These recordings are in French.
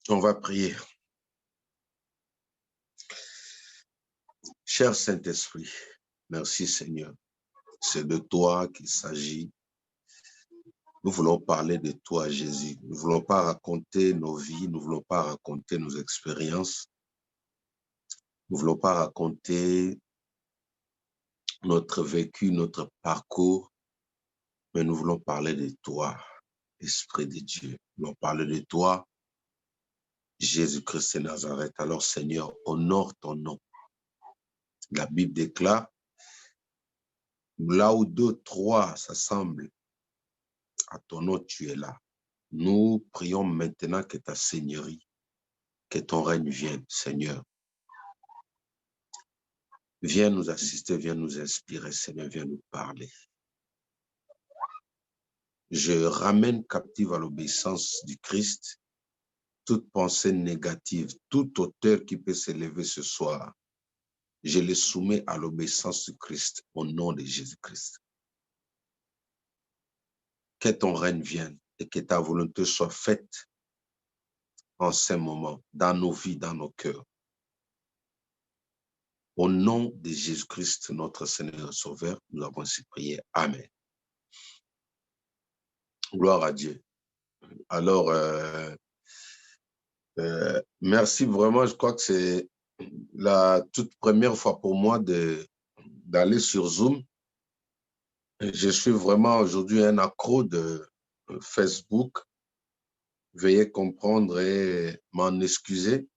On va prier. Cher Saint-Esprit, merci Seigneur. C'est de toi qu'il s'agit. Nous voulons parler de toi, Jésus. Nous ne voulons pas raconter nos vies, nous ne voulons pas raconter nos expériences. Nous ne voulons pas raconter notre vécu, notre parcours, mais nous voulons parler de toi, Esprit de Dieu. Nous voulons parler de toi, Jésus-Christ de Nazareth. Alors Seigneur, honore ton nom. La Bible déclare, là où deux, trois s'assemblent, à ton nom, tu es là. Nous prions maintenant que ta Seigneurie, que ton règne vienne, Seigneur. Viens nous assister, viens nous inspirer, Seigneur, viens nous parler. Je ramène captive à l'obéissance du Christ toute pensée négative, tout auteur qui peut s'élever ce soir. Je les soumets à l'obéissance du Christ au nom de Jésus-Christ. Que ton règne vienne et que ta volonté soit faite en ces moments, dans nos vies, dans nos cœurs. Au nom de Jésus-Christ, notre Seigneur et Sauveur, nous avons ainsi prié. Amen. Gloire à Dieu. Alors, merci vraiment. Je crois que c'est la toute première fois pour moi d'aller sur Zoom. Je suis vraiment aujourd'hui un accro de Facebook. Veuillez comprendre et m'en excuser.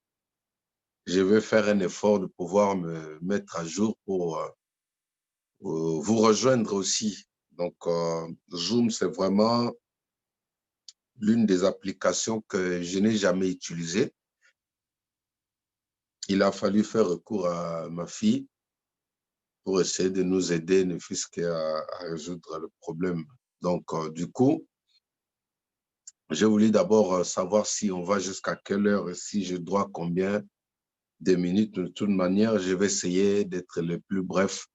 Je vais faire un effort de pouvoir me mettre à jour pour vous rejoindre aussi. Donc, Zoom, c'est vraiment l'une des applications que je n'ai jamais utilisées. Il a fallu faire recours à ma fille pour essayer de nous aider, ne fût-ce qu'à résoudre le problème. Donc, du coup, j'ai voulu d'abord savoir si on va jusqu'à quelle heure et si je dois combien de minutes. De toute manière, je vais essayer d'être le plus bref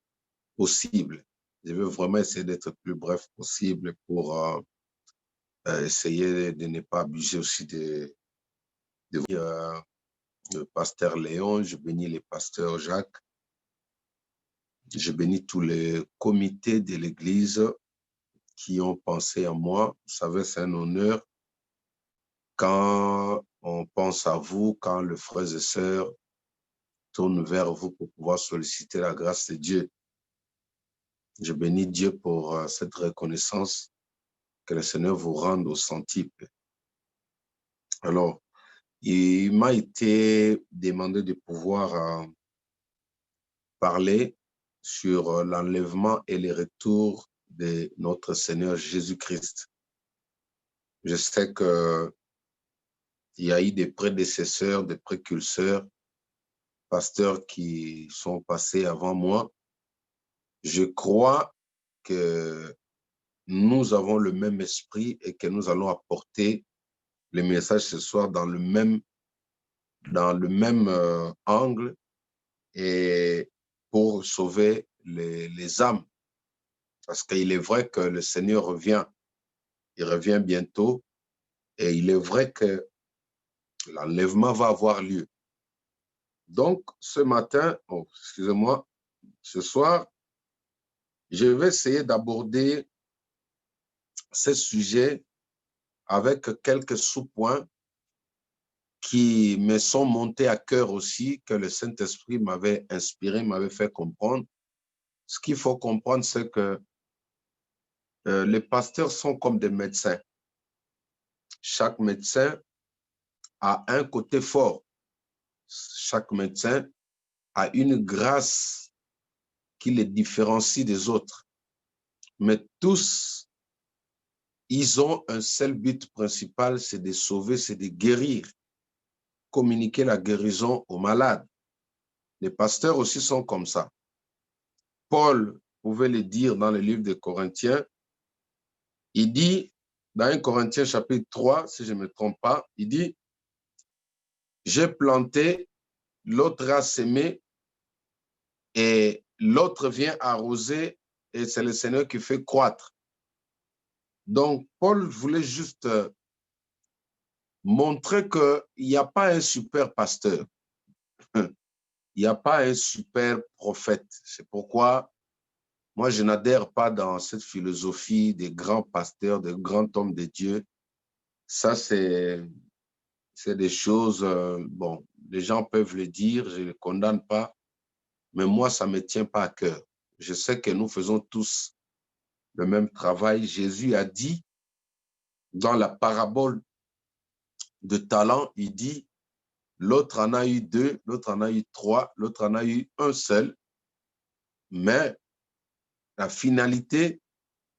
possible. Je vais vraiment essayer d'être le plus bref possible pour essayer de ne pas abuser aussi de le pasteur Léon, je bénis le pasteur Jacques, je bénis tous les comités de l'Église qui ont pensé à moi. Vous savez, c'est un honneur quand on pense à vous, quand les frères et sœurs tournent vers vous pour pouvoir solliciter la grâce de Dieu. Je bénis Dieu pour cette reconnaissance que le Seigneur vous rende au centuple. Alors, il m'a été demandé de pouvoir parler sur l'enlèvement et le retour de notre Seigneur Jésus-Christ. Je sais qu'il y a eu des prédécesseurs, des précurseurs, pasteurs qui sont passés avant moi. Je crois que nous avons le même esprit et que nous allons apporter le message ce soir dans le même angle et pour sauver les âmes. Parce qu'il est vrai que le Seigneur revient. Il revient bientôt et il est vrai que l'enlèvement va avoir lieu. Donc, ce matin, excusez-moi, ce soir, je vais essayer d'aborder ce sujet avec quelques sous-points qui me sont montés à cœur aussi, que le Saint-Esprit m'avait inspiré, m'avait fait comprendre. Ce qu'il faut comprendre, c'est que les pasteurs sont comme des médecins. Chaque médecin a un côté fort. Chaque médecin a une grâce qui les différencie des autres. Mais tous, ils ont un seul but principal, c'est de sauver, c'est de guérir, communiquer la guérison aux malades. Les pasteurs aussi sont comme ça. Paul pouvait le dire dans le livre de Corinthiens. Il dit, dans 1 Corinthiens chapitre 3, si je ne me trompe pas, il dit, j'ai planté, l'autre a sémé, et l'autre vient arroser, et c'est le Seigneur qui fait croître. Donc, Paul voulait juste montrer qu'il n'y a pas un super pasteur. Il n'y a pas un super prophète. C'est pourquoi moi, je n'adhère pas dans cette philosophie des grands pasteurs, des grands hommes de Dieu. Ça, c'est des choses, bon, les gens peuvent le dire, je ne les condamne pas, mais moi, ça ne me tient pas à cœur. Je sais que nous faisons tous le même travail. Jésus a dit dans la parabole de talents, il dit, l'autre en a eu 2, l'autre en a eu 3, l'autre en a eu un seul, mais la finalité,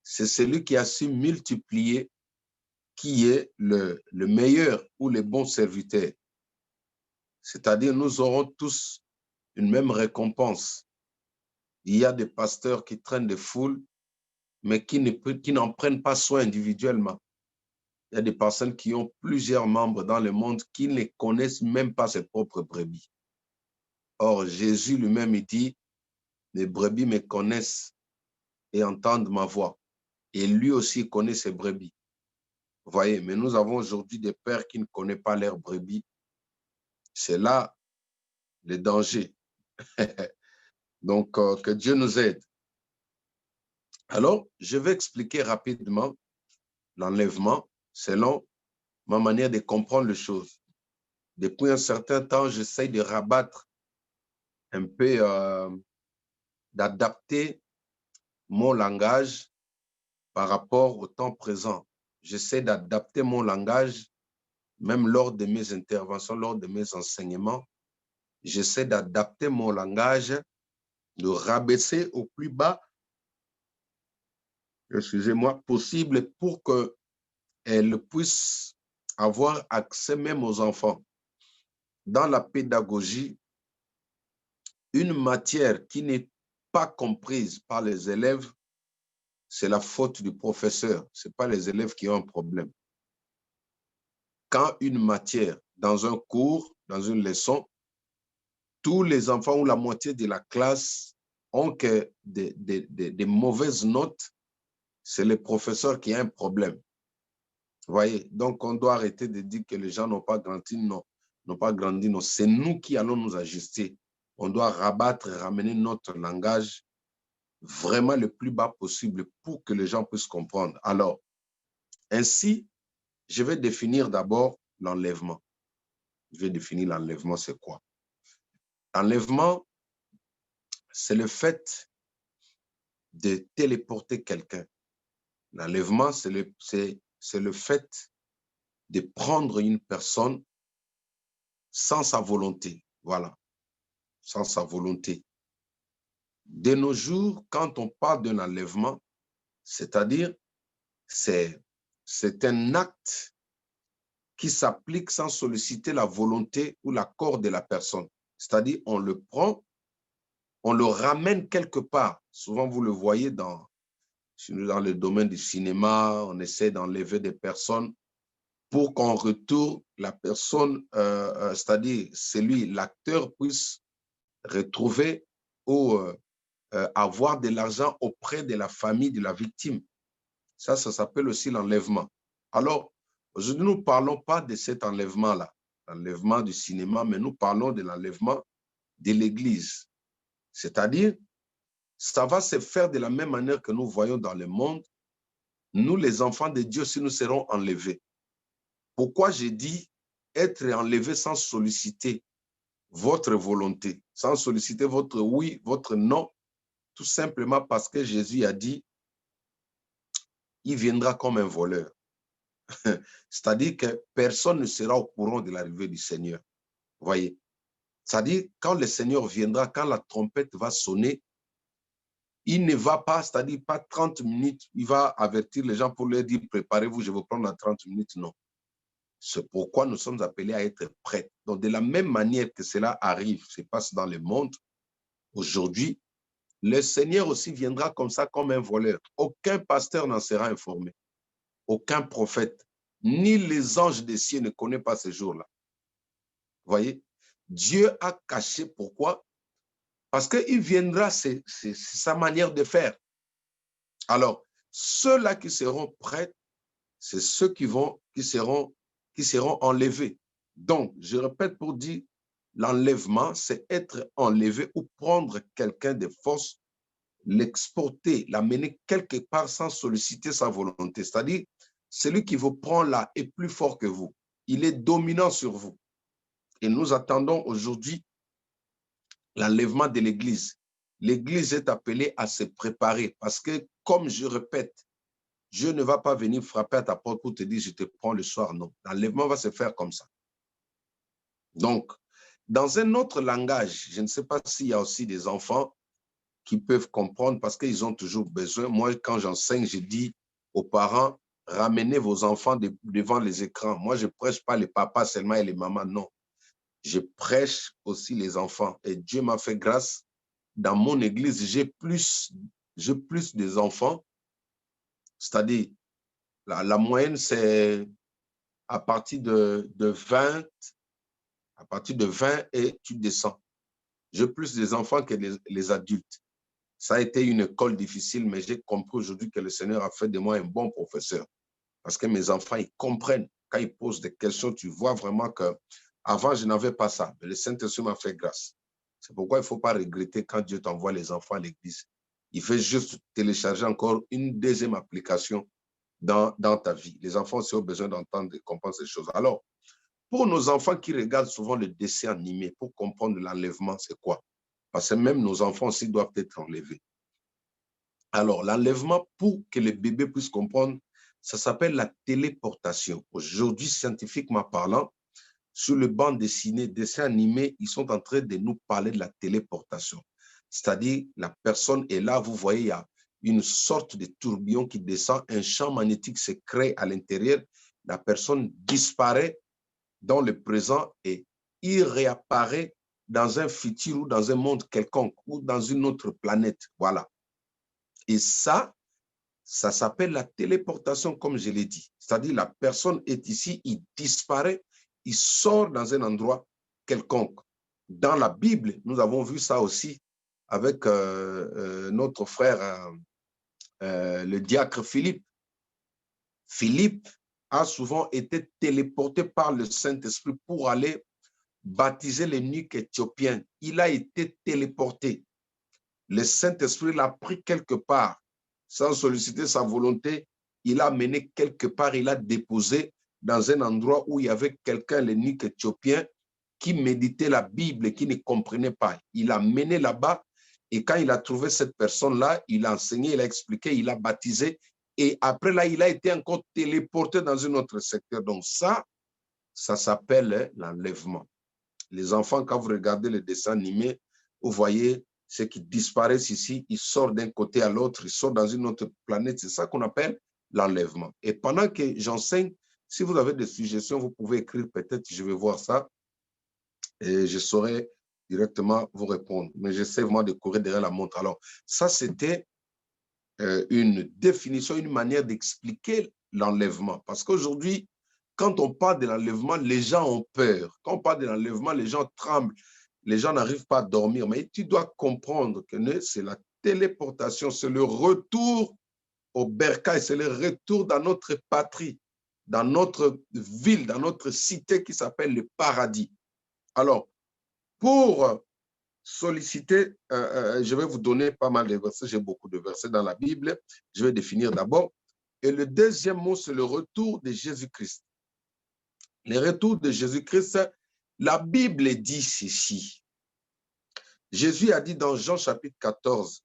c'est celui qui a su multiplier qui est le meilleur ou le bon serviteur. C'est-à-dire, nous aurons tous une même récompense. Il y a des pasteurs qui traînent des foules, mais qui n'en prennent pas soin individuellement. Il y a des personnes qui ont plusieurs membres dans le monde qui ne connaissent même pas ses propres brebis. Or, Jésus lui-même, il dit, mes brebis me connaissent et entendent ma voix. Et lui aussi connaît ses brebis. Vous voyez, mais nous avons aujourd'hui des pères qui ne connaissent pas leurs brebis. C'est là le danger. Donc, que Dieu nous aide. Alors, je vais expliquer rapidement l'enlèvement selon ma manière de comprendre les choses. Depuis un certain temps, j'essaie de rabattre un peu, d'adapter mon langage par rapport au temps présent. J'essaie d'adapter mon langage, même lors de mes interventions, lors de mes enseignements. J'essaie d'adapter mon langage, de rabaisser au plus bas, excusez-moi, possible pour qu'elle puisse avoir accès même aux enfants. Dans la pédagogie, une matière qui n'est pas comprise par les élèves, c'est la faute du professeur. Ce n'est pas les élèves qui ont un problème. Quand une matière, dans un cours, dans une leçon, tous les enfants ou la moitié de la classe ont que des mauvaises notes, c'est le professeur qui a un problème. Vous voyez? Donc, on doit arrêter de dire que les gens n'ont pas grandi. Non, n'ont pas grandi. Non, c'est nous qui allons nous ajuster. On doit rabattre, ramener notre langage vraiment le plus bas possible pour que les gens puissent comprendre. Alors, ainsi, je vais définir d'abord l'enlèvement. Je vais définir l'enlèvement, c'est quoi? L'enlèvement, c'est le fait de téléporter quelqu'un. L'enlèvement, c'est le fait de prendre une personne sans sa volonté. Voilà, sans sa volonté. De nos jours, quand on parle d'un enlèvement, c'est-à-dire, c'est un acte qui s'applique sans solliciter la volonté ou l'accord de la personne. C'est-à-dire, on le prend, on le ramène quelque part. Souvent, vous le voyez dans le domaine du cinéma, on essaie d'enlever des personnes pour qu'en retour, la personne, c'est-à-dire l'acteur puisse retrouver ou avoir de l'argent auprès de la famille de la victime. Ça s'appelle aussi l'enlèvement. Alors, aujourd'hui, nous ne parlons pas de cet enlèvement-là, l'enlèvement du cinéma, mais nous parlons de l'enlèvement de l'Église. C'est-à-dire, ça va se faire de la même manière que nous voyons dans le monde. Nous, les enfants de Dieu, si nous serons enlevés. Pourquoi j'ai dit être enlevé sans solliciter votre volonté, sans solliciter votre oui, votre non, tout simplement parce que Jésus a dit, il viendra comme un voleur. C'est-à-dire que personne ne sera au courant de l'arrivée du Seigneur. Vous voyez? C'est-à-dire, quand le Seigneur viendra, quand la trompette va sonner, il ne va pas, c'est-à-dire pas 30 minutes, il va avertir les gens pour leur dire, préparez-vous, je vais prendre dans 30 minutes. Non. C'est pourquoi nous sommes appelés à être prêts. Donc, de la même manière que cela arrive, se passe dans le monde, aujourd'hui, le Seigneur aussi viendra comme ça, comme un voleur. Aucun pasteur n'en sera informé. Aucun prophète, ni les anges des cieux ne connaissent pas ce jour-là. Vous voyez? Dieu a caché. Pourquoi? Parce qu'il viendra, c'est sa manière de faire. Alors, ceux-là qui seront prêts c'est ceux qui seront enlevés. Donc, je répète pour dire, l'enlèvement, c'est être enlevé ou prendre quelqu'un de force, l'exporter, l'amener quelque part sans solliciter sa volonté. C'est-à-dire, celui qui vous prend là est plus fort que vous. Il est dominant sur vous. Et nous attendons aujourd'hui l'enlèvement de l'Église. L'Église est appelée à se préparer parce que, comme je répète, Dieu ne va pas venir frapper à ta porte pour te dire, je te prends le soir. Non, l'enlèvement va se faire comme ça. Donc, dans un autre langage, je ne sais pas s'il y a aussi des enfants qui peuvent comprendre parce qu'ils ont toujours besoin. Moi, quand j'enseigne, je dis aux parents, ramenez vos enfants devant les écrans. Moi, je ne prêche pas les papas seulement et les mamans, non. Je prêche aussi les enfants. Et Dieu m'a fait grâce. Dans mon église, j'ai plus des enfants. C'est-à-dire, la moyenne, c'est à partir de 20, à partir de 20 et tu descends. J'ai plus des enfants que les adultes. Ça a été une école difficile, mais j'ai compris aujourd'hui que le Seigneur a fait de moi un bon professeur. Parce que mes enfants, ils comprennent. Quand ils posent des questions, tu vois vraiment que avant je n'avais pas ça. Mais le Saint-Esprit m'a fait grâce. C'est pourquoi il ne faut pas regretter quand Dieu t'envoie les enfants à l'église. Il fait juste télécharger encore une deuxième application dans ta vie. Les enfants aussi ont besoin d'entendre et comprendre ces choses. Alors, pour nos enfants qui regardent souvent le dessin animé, pour comprendre l'enlèvement, c'est quoi? Parce que même nos enfants aussi doivent être enlevés. Alors, l'enlèvement, pour que le bébé puisse comprendre, ça s'appelle la téléportation. Aujourd'hui, scientifiquement parlant, sur le banc dessiné, dessin animé, ils sont en train de nous parler de la téléportation. C'est-à-dire, la personne est là, vous voyez, il y a une sorte de tourbillon qui descend, un champ magnétique se crée à l'intérieur, la personne disparaît dans le présent et il réapparaît dans un futur ou dans un monde quelconque ou dans une autre planète. Voilà. Et ça s'appelle la téléportation, comme je l'ai dit. C'est-à-dire, la personne est ici, il disparaît, il sort dans un endroit quelconque. Dans la Bible, nous avons vu ça aussi avec notre frère, le diacre Philippe. Philippe a souvent été téléporté par le Saint-Esprit pour aller baptiser l'eunuque éthiopien. Il a été téléporté. Le Saint-Esprit l'a pris quelque part, sans solliciter sa volonté. Il l'a mené quelque part, il l'a déposé dans un endroit où il y avait quelqu'un, l'eunuque éthiopien, qui méditait la Bible et qui ne comprenait pas. Il l'a mené là-bas et quand il a trouvé cette personne-là, il a enseigné, il a expliqué, il a baptisé et après là, il a été encore téléporté dans un autre secteur. Donc ça s'appelle l'enlèvement. Les enfants, quand vous regardez les dessins animés, vous voyez ceux qui disparaissent ici, ils sortent d'un côté à l'autre, ils sortent dans une autre planète. C'est ça qu'on appelle l'enlèvement. Et pendant que j'enseigne, si vous avez des suggestions, vous pouvez écrire, peut-être je vais voir ça et je saurai directement vous répondre. Mais j'essaie vraiment de courir derrière la montre. Alors, ça, c'était une définition, une manière d'expliquer l'enlèvement. Parce qu'aujourd'hui, quand on parle de l'enlèvement, les gens ont peur. Quand on parle de l'enlèvement, les gens tremblent. Les gens n'arrivent pas à dormir. Mais tu dois comprendre que c'est la téléportation, c'est le retour au bercail, c'est le retour dans notre patrie, dans notre ville, dans notre cité qui s'appelle le paradis. Alors, pour solliciter, je vais vous donner pas mal de versets, j'ai beaucoup de versets dans la Bible, je vais définir d'abord. Et le deuxième mot, c'est le retour de Jésus-Christ. Le retour de Jésus-Christ, la Bible dit ceci. Jésus a dit dans Jean chapitre 14,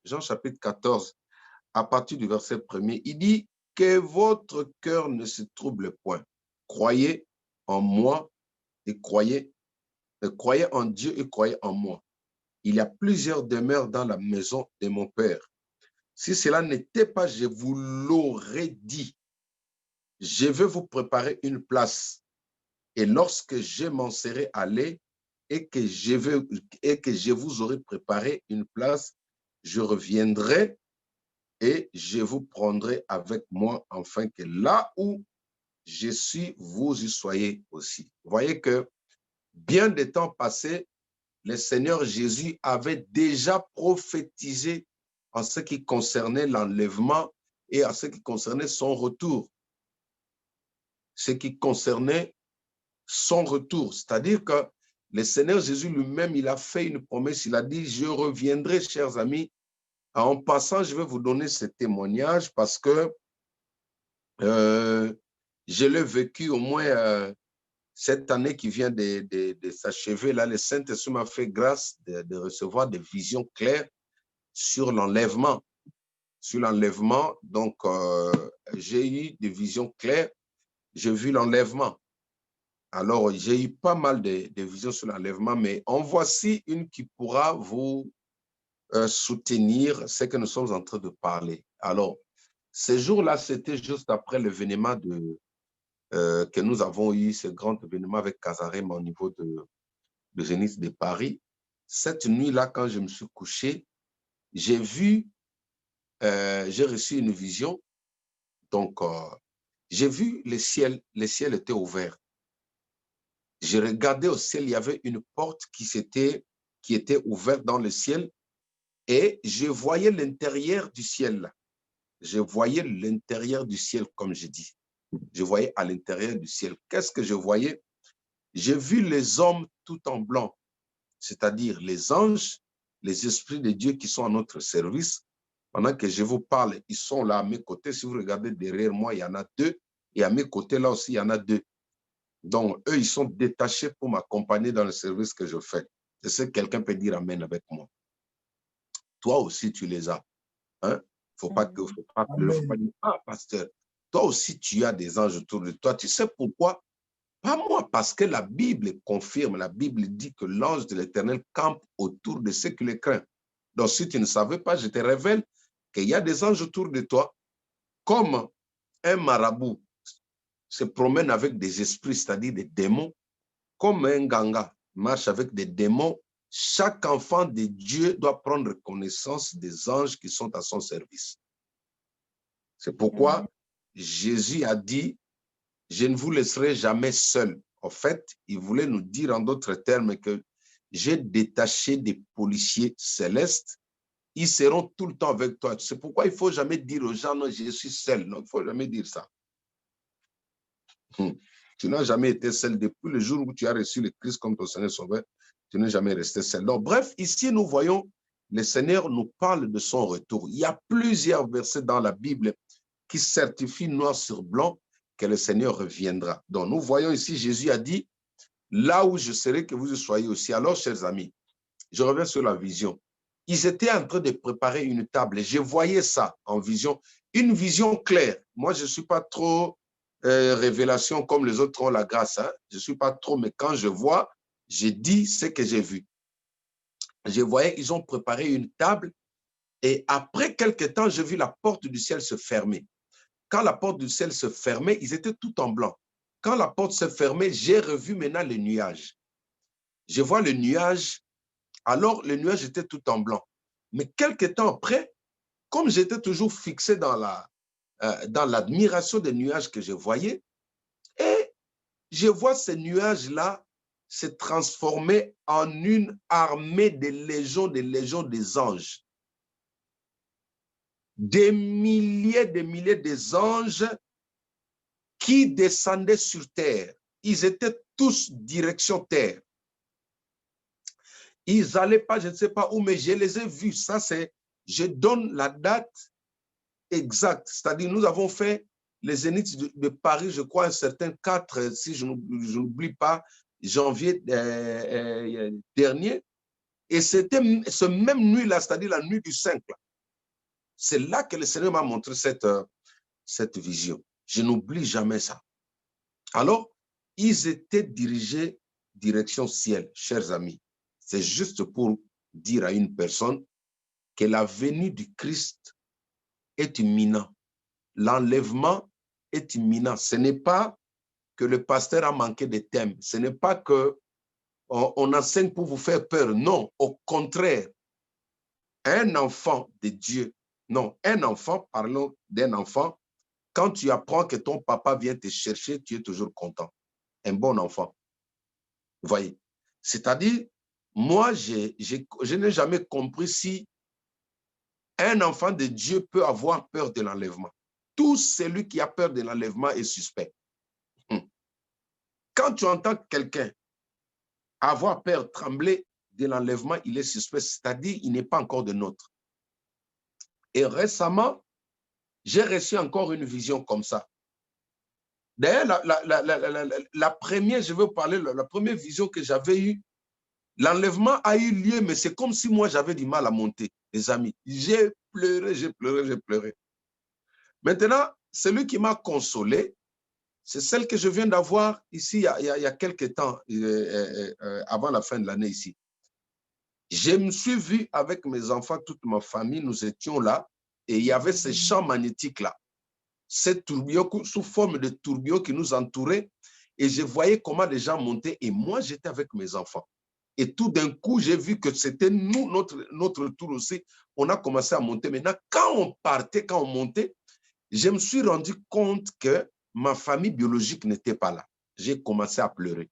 à partir du verset 1er, il dit que votre cœur ne se trouble point. Croyez en moi et croyez en Dieu et croyez en moi. Il y a plusieurs demeures dans la maison de mon Père. Si cela n'était pas, je vous l'aurais dit. Je vais vous préparer une place. Et lorsque je m'en serai allé et que je vous aurai préparé une place, je reviendrai et je vous prendrai avec moi, afin que là où je suis, vous y soyez aussi. Vous voyez que bien des temps passés, le Seigneur Jésus avait déjà prophétisé en ce qui concernait l'enlèvement et en ce qui concernait son retour. ce qui concernait son retour. C'est-à-dire que le Seigneur Jésus lui-même, il a fait une promesse, il a dit, je reviendrai, chers amis. En passant, je vais vous donner ce témoignage parce que je l'ai vécu au moins cette année qui vient de s'achever. Là, le Saint-Esprit m'a fait grâce de recevoir des visions claires sur l'enlèvement. Sur l'enlèvement, donc j'ai eu des visions claires, j'ai vu l'enlèvement. Alors, j'ai eu pas mal de visions sur l'enlèvement, mais en voici une qui pourra vous soutenir ce que nous sommes en train de parler. Alors, ce jour-là, c'était juste après l'événement que nous avons eu, ce grand événement avec Casarem au niveau de Zénith de Paris. Cette nuit-là, quand je me suis couché, j'ai reçu une vision. Donc, j'ai vu le ciel était ouvert. J'ai regardé au ciel, il y avait une porte qui était ouverte dans le ciel et je voyais l'intérieur du ciel. Je voyais l'intérieur du ciel, comme je dis. Je voyais à l'intérieur du ciel. Qu'est-ce que je voyais? J'ai vu les hommes tout en blanc, c'est-à-dire les anges, les esprits de Dieu qui sont à notre service. Pendant que je vous parle, ils sont là à mes côtés. Si vous regardez derrière moi, il y en a 2. Et à mes côtés, là aussi, il y en a 2. Donc, eux, ils sont détachés pour m'accompagner dans le service que je fais. Et si quelqu'un peut dire Amen avec moi. Toi aussi, tu les as. Hein? Faut pas dire, ah, pasteur, toi aussi, tu as des anges autour de toi. Tu sais pourquoi? Pas moi, parce que la Bible confirme, la Bible dit que l'ange de l'Éternel campe autour de ceux qui le craignent. Donc, si tu ne savais pas, je te révèle qu'il y a des anges autour de toi, comme un marabout se promène avec des esprits, c'est-à-dire des démons, comme un ganga marche avec des démons. Chaque enfant de Dieu doit prendre connaissance des anges qui sont à son service. C'est pourquoi Jésus a dit, je ne vous laisserai jamais seul. En fait, il voulait nous dire en d'autres termes que j'ai détaché des policiers célestes. Ils seront tout le temps avec toi. C'est pourquoi il ne faut jamais dire aux gens, non, je suis seul. Non, il ne faut jamais dire ça. Tu n'as jamais été seul depuis le jour où tu as reçu le Christ comme ton Seigneur Sauveur. Tu n'es jamais resté seul. Donc, bref, ici, nous voyons, le Seigneur nous parle de son retour. Il y a plusieurs versets dans la Bible qui certifient noir sur blanc que le Seigneur reviendra. Donc, nous voyons ici, Jésus a dit, là où je serai, que vous soyez aussi. Alors, chers amis, je reviens sur la vision. Ils étaient en train de préparer une table. Je voyais ça en vision, une vision claire. Moi, je ne suis pas trop révélation comme les autres ont la grâce. Hein? Je ne suis pas trop, mais quand je vois, je dis ce que j'ai vu. Je voyais, ils ont préparé une table et après quelques temps, j'ai vu la porte du ciel se fermer. Quand la porte du ciel se fermait, ils étaient tout en blanc. Quand la porte se fermait, j'ai revu maintenant les nuages. Je vois le nuage. Alors, le nuage était tout en blanc. Mais quelques temps après, comme j'étais toujours fixé dans l'admiration des nuages que je voyais, et je vois ces nuages-là se transformer en une armée de légions des anges. Des milliers des anges qui descendaient sur terre. Ils étaient tous direction terre. Ils n'allaient pas, je ne sais pas où, mais je les ai vus. Ça, c'est, je donne la date exacte. C'est-à-dire, nous avons fait les Zéniths de Paris, je crois, un certain 4, si je n'oublie pas, janvier dernier. Et c'était ce même nuit-là, c'est-à-dire la nuit du 5. C'est là que le Seigneur m'a montré cette vision. Je n'oublie jamais ça. Alors, ils étaient dirigés direction ciel, chers amis. C'est juste pour dire à une personne que la venue du Christ est imminente. L'enlèvement est imminent. Ce n'est pas que le pasteur a manqué de thème. Ce n'est pas que on enseigne pour vous faire peur. Non, au contraire, un enfant de Dieu, non, un enfant, parlons d'un enfant, quand tu apprends que ton papa vient te chercher, tu es toujours content. Un bon enfant. Vous voyez? C'est-à-dire, moi, je n'ai jamais compris si un enfant de Dieu peut avoir peur de l'enlèvement. Tout celui qui a peur de l'enlèvement est suspect. quand tu entends quelqu'un avoir peur, trembler de l'enlèvement, il est suspect, c'est-à-dire il n'est pas encore de nôtre. Et récemment, j'ai reçu encore une vision comme ça. D'ailleurs, la première, je veux parler, la première vision que j'avais eue, l'enlèvement a eu lieu, mais c'est comme si moi, j'avais du mal à monter, les amis. J'ai pleuré, j'ai pleuré, j'ai pleuré. Maintenant, celui qui m'a consolé, c'est celle que je viens d'avoir ici il y a quelques temps, avant la fin de l'année ici. Je me suis vu avec mes enfants, toute ma famille, nous étions là, et il y avait ces champs magnétiques-là, ces tourbillons sous forme de tourbillons qui nous entouraient, et je voyais comment les gens montaient, et moi, j'étais avec mes enfants. Et tout d'un coup, j'ai vu que c'était nous, notre tour aussi, on a commencé à monter. Maintenant, quand on partait, quand on montait, je me suis rendu compte que ma famille biologique n'était pas là. J'ai commencé à pleurer.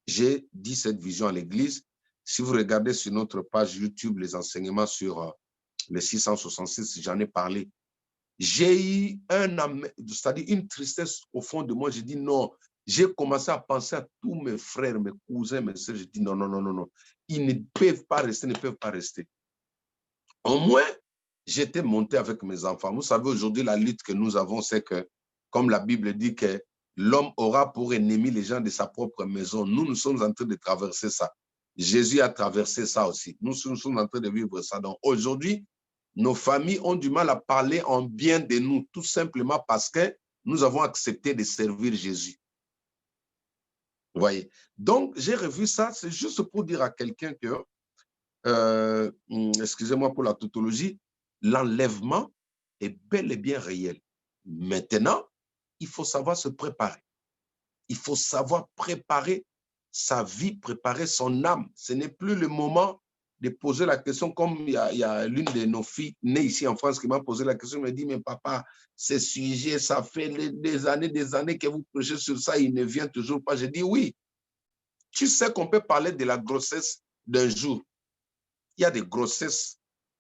J'ai dit cette vision à l'église. Si vous regardez sur notre page YouTube, les enseignements sur les 666, j'en ai parlé. J'ai eu c'est-à-dire une tristesse au fond de moi. J'ai dit non. J'ai commencé à penser à tous mes frères, mes cousins, mes soeurs. J'ai dit non, non, non, non, non. Ils ne peuvent pas rester, ne peuvent pas rester. Au moins, j'étais monté avec mes enfants. Vous savez, aujourd'hui, la lutte que nous avons, c'est que, comme la Bible dit que l'homme aura pour ennemi les gens de sa propre maison. Nous sommes en train de traverser ça. Jésus a traversé ça aussi. Nous sommes en train de vivre ça. Donc, aujourd'hui, nos familles ont du mal à parler en bien de nous, tout simplement parce que nous avons accepté de servir Jésus. Vous voyez? Donc, j'ai revu ça. C'est juste pour dire à quelqu'un que, excusez-moi pour la tautologie, l'enlèvement est bel et bien réel. Maintenant, il faut savoir se préparer. Il faut savoir préparer sa vie, préparer son âme. Ce n'est plus le moment de poser la question, comme il y a l'une de nos filles nées ici en France qui m'a posé la question, elle m'a dit, mais papa, ce sujet, ça fait des années que vous prêchez sur ça, il ne vient toujours pas. J'ai dit oui. Tu sais qu'on peut parler de la grossesse d'un jour. Il y a des grossesses,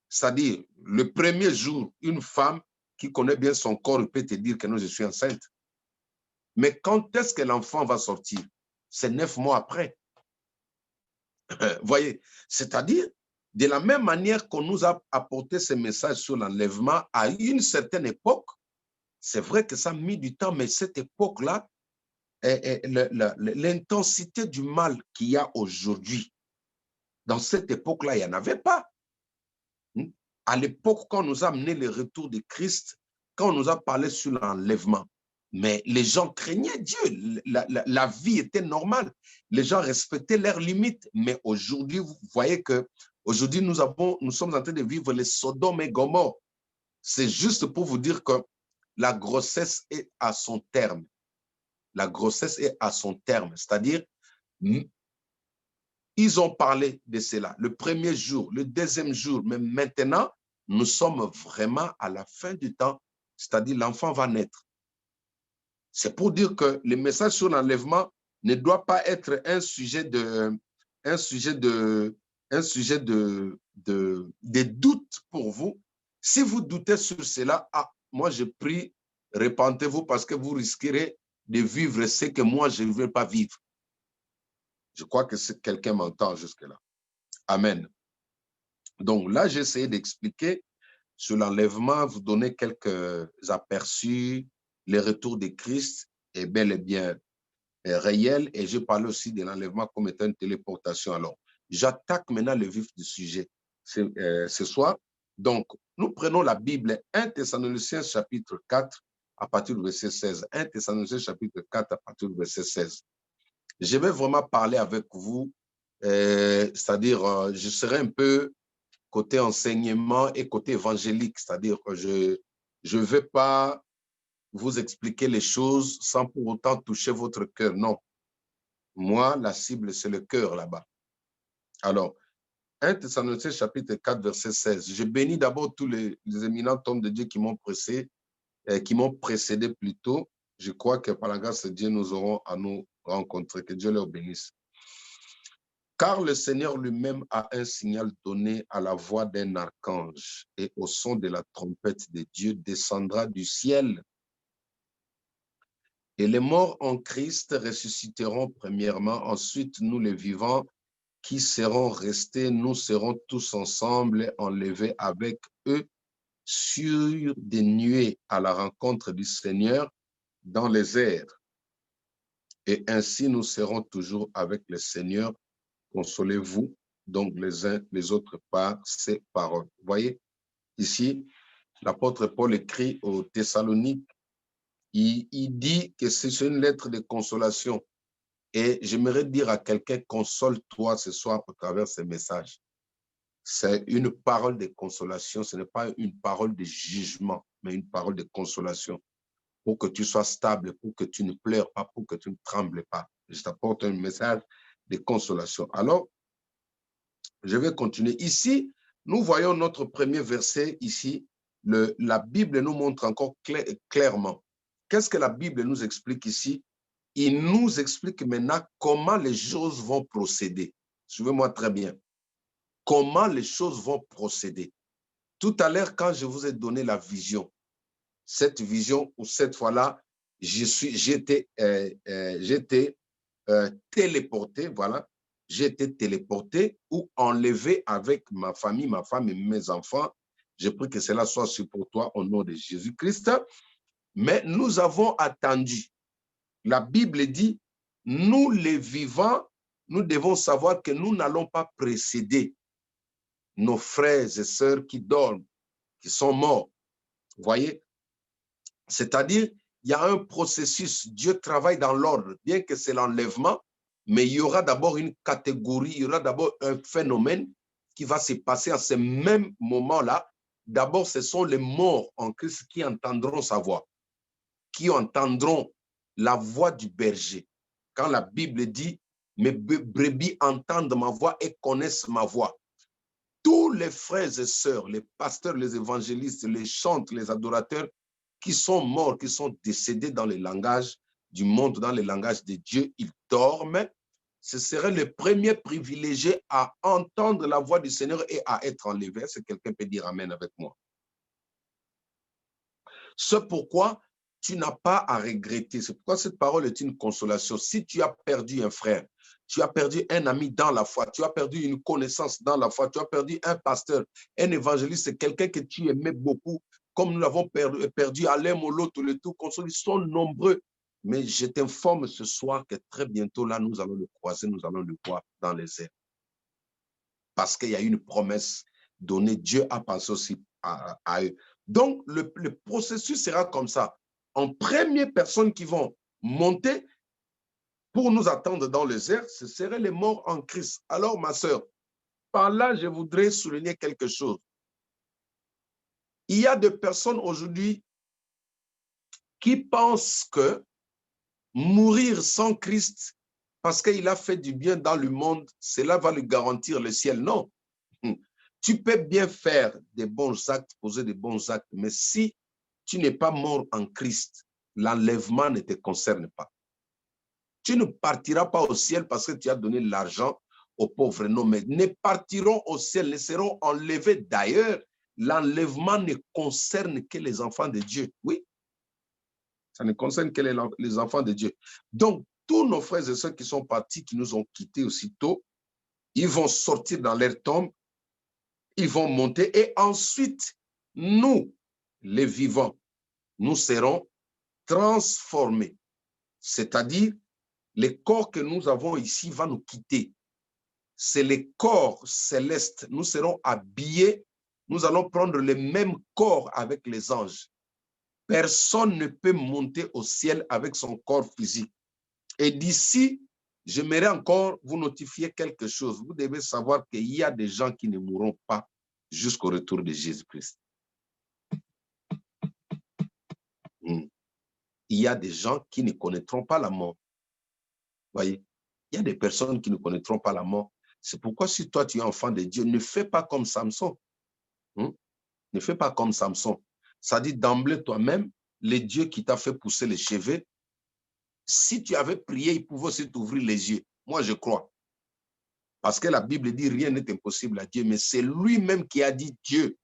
c'est-à-dire le premier jour, une femme qui connaît bien son corps peut te dire que non, je suis enceinte. Mais quand est-ce que l'enfant va sortir? C'est 9 mois après. Voyez, c'est-à-dire, de la même manière qu'on nous a apporté ce message sur l'enlèvement à une certaine époque, c'est vrai que ça a mis du temps, mais cette époque-là, l'intensité du mal qu'il y a aujourd'hui, dans cette époque-là, il n'y en avait pas. À l'époque, quand on nous a amené le retour de Christ, quand on nous a parlé sur l'enlèvement, mais les gens craignaient Dieu, la vie était normale, les gens respectaient leurs limites, mais aujourd'hui, vous voyez que aujourd'hui nous sommes en train de vivre les Sodome et Gomorrhe. C'est juste pour vous dire que la grossesse est à son terme. La grossesse est à son terme, c'est-à-dire, ils ont parlé de cela le premier jour, le deuxième jour, mais maintenant, nous sommes vraiment à la fin du temps, c'est-à-dire l'enfant va naître. C'est pour dire que le message sur l'enlèvement ne doit pas être un sujet de doute pour vous. Si vous doutez sur cela, moi je prie, répentez-vous parce que vous risquerez de vivre ce que moi je ne veux pas vivre. Je crois que quelqu'un m'entend jusque-là. Amen. Donc là, j'ai essayé d'expliquer sur l'enlèvement, vous donner quelques aperçus. Le retour de Christ est bel et bien réel, et je parle aussi de l'enlèvement comme étant une téléportation. Alors, j'attaque maintenant le vif du sujet ce soir. Donc, nous prenons la Bible, 1 Thessaloniciens chapitre 4 à partir du verset 16. 1 Thessaloniciens chapitre 4 à partir du verset 16. Je vais vraiment parler avec vous, c'est-à-dire, je serai un peu côté enseignement et côté évangélique, c'est-à-dire que je ne vais pas vous expliquer les choses sans pour autant toucher votre cœur. Non. Moi, la cible, c'est le cœur là-bas. Alors, 1 Thessaloniciens chapitre 4, verset 16. Je bénis d'abord tous les éminents hommes de Dieu qui m'ont précédé plutôt. Je crois que par la grâce de Dieu, nous aurons à nous rencontrer. Que Dieu leur bénisse. Car le Seigneur lui-même a un signal donné à la voix d'un archange, et au son de la trompette de Dieu descendra du ciel. Et les morts en Christ ressusciteront premièrement, ensuite nous les vivants qui seront restés, nous serons tous ensemble enlevés avec eux sur des nuées à la rencontre du Seigneur dans les airs. Et ainsi nous serons toujours avec le Seigneur. Consolez-vous donc les uns les autres par ces paroles. Vous voyez, ici, l'apôtre Paul écrit aux Thessaloniques, il dit que c'est une lettre de consolation. Et j'aimerais dire à quelqu'un, console-toi ce soir à travers ce message. C'est une parole de consolation, ce n'est pas une parole de jugement, mais une parole de consolation pour que tu sois stable, pour que tu ne pleures pas, pour que tu ne trembles pas. Je t'apporte un message de consolation. Alors, je vais continuer. Ici, nous voyons notre premier verset ici. La Bible nous montre encore clairement. Qu'est-ce que la Bible nous explique ici? Il nous explique maintenant comment les choses vont procéder. Suivez-moi très bien. Comment les choses vont procéder. Tout à l'heure, quand je vous ai donné la vision, cette vision où cette fois-là, j'étais téléporté, voilà, j'ai été téléporté ou enlevé avec ma famille, ma femme et mes enfants. Je prie que cela soit sur pour toi au nom de Jésus-Christ. Mais nous avons attendu. La Bible dit, nous les vivants, nous devons savoir que nous n'allons pas précéder nos frères et sœurs qui dorment, qui sont morts. Vous voyez? C'est-à-dire, il y a un processus. Dieu travaille dans l'ordre, bien que c'est l'enlèvement, mais il y aura d'abord une catégorie, il y aura d'abord un phénomène qui va se passer à ce même moment-là. D'abord, ce sont les morts en Christ qui entendront sa voix, qui entendront la voix du berger. Quand la Bible dit, mes brebis entendent ma voix et connaissent ma voix. Tous les frères et sœurs, les pasteurs, les évangélistes, les chantres, les adorateurs, qui sont morts, qui sont décédés dans les langages du monde, dans les langages de Dieu, ils dorment. Ce serait le premier privilégié à entendre la voix du Seigneur et à être enlevé. Est-ce que quelqu'un peut dire Amen avec moi? C'est pourquoi tu n'as pas à regretter. C'est pourquoi cette parole est une consolation. Si tu as perdu un frère, tu as perdu un ami dans la foi, tu as perdu une connaissance dans la foi, tu as perdu un pasteur, un évangéliste, quelqu'un que tu aimais beaucoup, comme nous l'avons perdu Alain Molo, tous les tout, ils sont nombreux. Mais je t'informe ce soir que très bientôt, là, nous allons le croiser, nous allons le voir dans les airs. Parce qu'il y a une promesse donnée, Dieu a pensé aussi à eux. Donc, le processus sera comme ça. En première personne qui vont monter pour nous attendre dans les airs, ce seraient les morts en Christ. Alors, ma sœur, par là, je voudrais souligner quelque chose. Il y a des personnes aujourd'hui qui pensent que mourir sans Christ, parce qu'il a fait du bien dans le monde, cela va lui garantir le ciel. Non. Tu peux bien faire des bons actes, poser des bons actes, mais si tu n'es pas mort en Christ, l'enlèvement ne te concerne pas. Tu ne partiras pas au ciel parce que tu as donné l'argent aux pauvres. Non, mais ne partiront au ciel, ne seront enlevés. D'ailleurs, l'enlèvement ne concerne que les enfants de Dieu. Oui, ça ne concerne que les enfants de Dieu. Donc, tous nos frères et sœurs qui sont partis, qui nous ont quittés aussitôt, ils vont sortir dans leur tombe, ils vont monter et ensuite, nous, les vivants, nous serons transformés. C'est-à-dire, les corps que nous avons ici vont nous quitter. C'est les corps célestes. Nous serons habillés. Nous allons prendre le même corps avec les anges. Personne ne peut monter au ciel avec son corps physique. Et d'ici, j'aimerais encore vous notifier quelque chose. Vous devez savoir qu'il y a des gens qui ne mourront pas jusqu'au retour de Jésus-Christ. Il y a des gens qui ne connaîtront pas la mort. Voyez, il y a des personnes qui ne connaîtront pas la mort. C'est pourquoi si toi tu es enfant de Dieu, ne fais pas comme Samson. Ne fais pas comme Samson. Ça dit d'emblée toi-même, le Dieu qui t'a fait pousser les cheveux, si tu avais prié, il pouvait aussi t'ouvrir les yeux. Moi, je crois. Parce que la Bible dit rien n'est impossible à Dieu, mais c'est lui-même qui a dit Dieu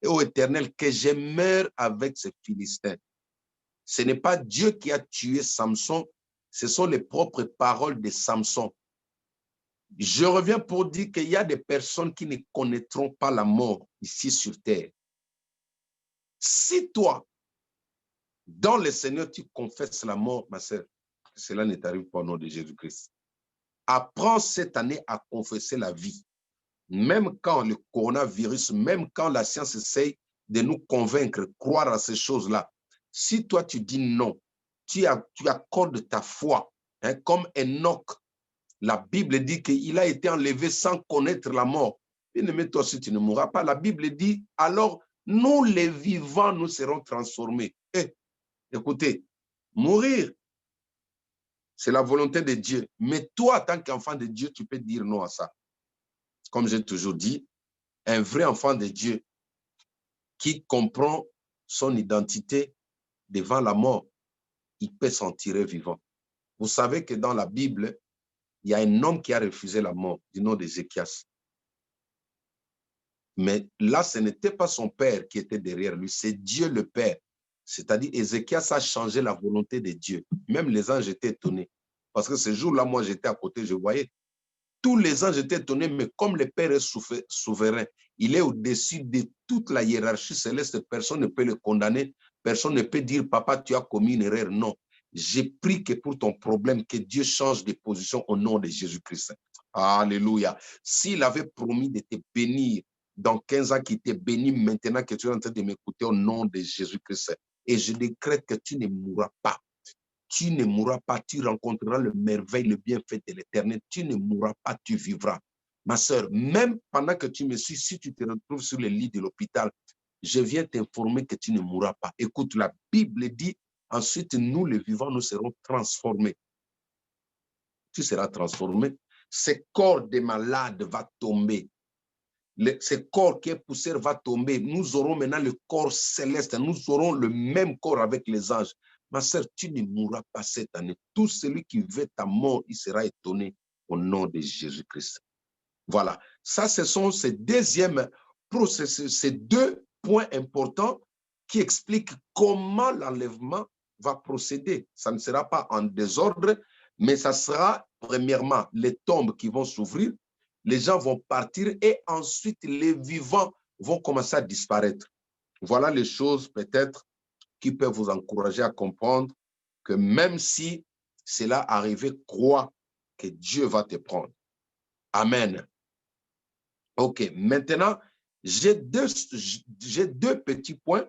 et au Éternel que je meurs avec ces Philistins. Ce n'est pas Dieu qui a tué Samson, ce sont les propres paroles de Samson. Je reviens pour dire qu'il y a des personnes qui ne connaîtront pas la mort ici sur terre. Si toi, dans le Seigneur, tu confesses la mort, ma sœur, cela ne t'arrive pas au nom de Jésus-Christ. Apprends cette année à confesser la vie. Même quand le coronavirus, même quand la science essaye de nous convaincre, croire à ces choses-là, si toi tu dis non, tu accordes ta foi, hein, comme Enoch, la Bible dit qu'il a été enlevé sans connaître la mort. Bien-aimé, toi aussi tu ne mourras pas. La Bible dit, alors nous les vivants, nous serons transformés. Écoutez, mourir, c'est la volonté de Dieu. Mais toi, en tant qu'enfant de Dieu, tu peux dire non à ça. Comme j'ai toujours dit, un vrai enfant de Dieu qui comprend son identité devant la mort, il peut s'en tirer vivant. Vous savez que dans la Bible, il y a un homme qui a refusé la mort, du nom d'Ézéchias. Mais là, ce n'était pas son père qui était derrière lui, c'est Dieu le Père. C'est-à-dire, Ézéchias a changé la volonté de Dieu. Même les anges étaient étonnés. Parce que ce jour-là, moi, j'étais à côté, je voyais. Tous les anges étaient étonnés, mais comme le Père est souverain, il est au-dessus de toute la hiérarchie céleste, personne ne peut le condamner, personne ne peut dire, papa, tu as commis une erreur. Non, j'ai pris que pour ton problème, que Dieu change de position au nom de Jésus-Christ. Alléluia. S'il avait promis de te bénir dans 15 ans, qu'il t'est béni maintenant que tu es en train de m'écouter au nom de Jésus-Christ, et je décrète que tu ne mourras pas. Tu ne mourras pas, tu rencontreras le merveille, le bienfait de l'Éternel. Tu ne mourras pas, tu vivras. Ma sœur, même pendant que tu me suis, si tu te retrouves sur le lit de l'hôpital, je viens t'informer que tu ne mourras pas. Écoute, la Bible dit, ensuite, nous, les vivants, nous serons transformés. Tu seras transformé. Ce corps de malade va tomber. Ce corps qui est poussière va tomber. Nous aurons maintenant le corps céleste. Nous aurons le même corps avec les anges. Ma sœur, tu ne mourras pas cette année. Tout celui qui veut ta mort, il sera étonné au nom de Jésus-Christ. Voilà. Ça, ce sont ces ces deux points importants qui expliquent comment l'enlèvement va procéder. Ça ne sera pas en désordre, mais ça sera premièrement les tombes qui vont s'ouvrir, les gens vont partir et ensuite les vivants vont commencer à disparaître. Voilà les choses peut-être qui peuvent vous encourager à comprendre que même si cela arrive, crois que Dieu va te prendre. Amen. OK, maintenant, j'ai deux petits points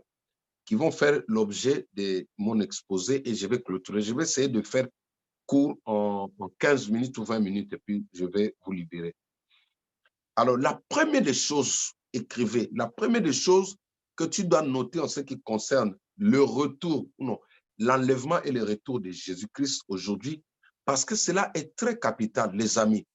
qui vont faire l'objet de mon exposé et je vais clôturer. Je vais essayer de faire court en 15 minutes ou 20 minutes et puis je vais vous libérer. Alors, la première des choses, écrivez, la première des choses que tu dois noter en ce qui concerne le retour, non, l'enlèvement et le retour de Jésus-Christ aujourd'hui, parce que cela est très capital, les amis.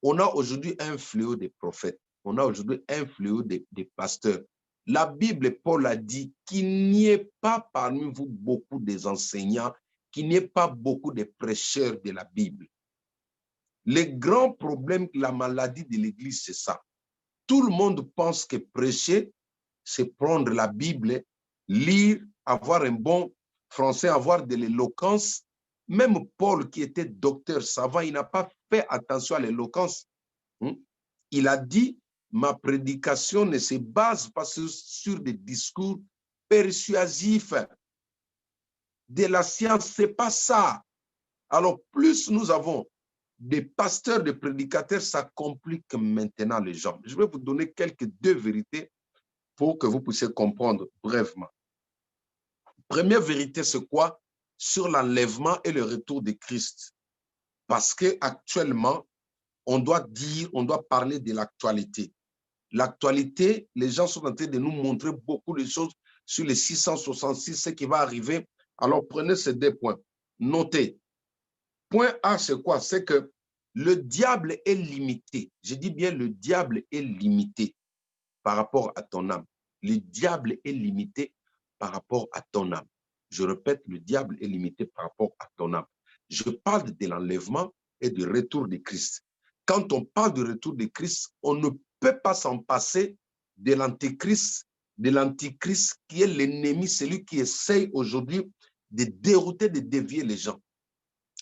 On a aujourd'hui un fléau des prophètes, on a aujourd'hui un fléau des pasteurs. La Bible, Paul a dit qu'il n'y ait pas parmi vous beaucoup des enseignants, qu'il n'y ait pas beaucoup de prêcheurs de la Bible. Le grand problème, la maladie de l'Église, c'est ça. Tout le monde pense que prêcher, c'est prendre la Bible, lire, avoir un bon français, avoir de l'éloquence. Même Paul, qui était docteur savant, il n'a pas fait attention à l'éloquence. Il a dit, ma prédication ne se base pas sur des discours persuasifs. De la science, ce n'est pas ça. Alors, plus nous avons des pasteurs, des prédicateurs, ça complique maintenant les gens. Je vais vous donner deux vérités pour que vous puissiez comprendre brièvement. Première vérité, c'est quoi? Sur l'enlèvement et le retour de Christ. Parce qu'actuellement, on doit parler de l'actualité. L'actualité, les gens sont en train de nous montrer beaucoup de choses sur les 666, ce qui va arriver. Alors, prenez ces deux points. Notez. Point A, c'est quoi? C'est que le diable est limité. Je dis bien le diable est limité par rapport à ton âme. Le diable est limité par rapport à ton âme. Je répète, le diable est limité par rapport à ton âme. Je parle de l'enlèvement et du retour de Christ. Quand on parle du retour de Christ, on ne peut pas s'en passer de l'antéchrist qui est l'ennemi, celui qui essaye aujourd'hui de dérouter, de dévier les gens.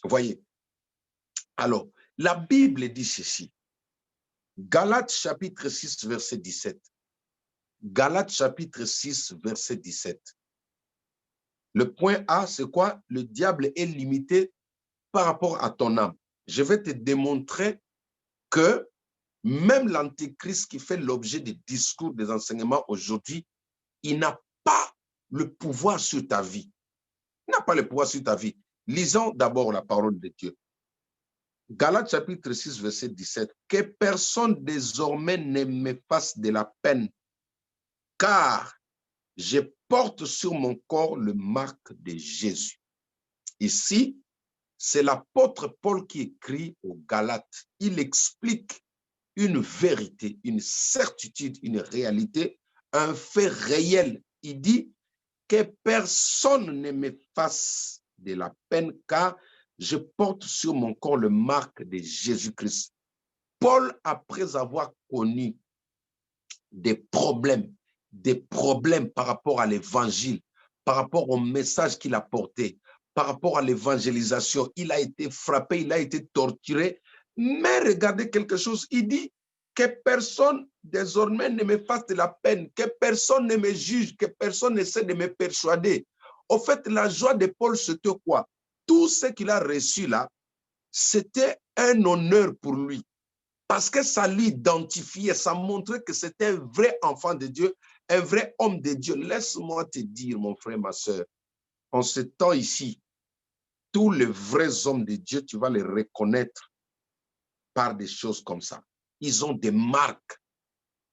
Vous voyez? Alors, la Bible dit ceci. Galates chapitre 6, verset 17. Galates chapitre 6, verset 17. Le point A, c'est quoi? Le diable est limité par rapport à ton âme. Je vais te démontrer que même l'antéchrist qui fait l'objet des discours, des enseignements aujourd'hui, il n'a pas le pouvoir sur ta vie. Il n'a pas le pouvoir sur ta vie. Lisons d'abord la parole de Dieu. Galates chapitre 6, verset 17. Que personne désormais ne me fasse de la peine, car je porte sur mon corps le marque de Jésus. Ici, c'est l'apôtre Paul qui écrit aux Galates. Il explique une vérité, une certitude, une réalité, un fait réel. Il dit que personne ne me fasse de la peine, car je porte sur mon corps le marque de Jésus-Christ. Paul, après avoir connu des problèmes par rapport à l'évangile, par rapport au message qu'il a porté, par rapport à l'évangélisation, il a été frappé, il a été torturé. Mais regardez quelque chose, il dit que personne désormais ne me fasse de la peine, que personne ne me juge, que personne n'essaie de me persuader. Au fait, la joie de Paul, c'était quoi? Tout ce qu'il a reçu là, c'était un honneur pour lui. Parce que ça l'identifiait, ça montrait que c'était un vrai enfant de Dieu, un vrai homme de Dieu. Laisse-moi te dire, mon frère, ma soeur, en ce temps ici, tous les vrais hommes de Dieu, tu vas les reconnaître par des choses comme ça. Ils ont des marques.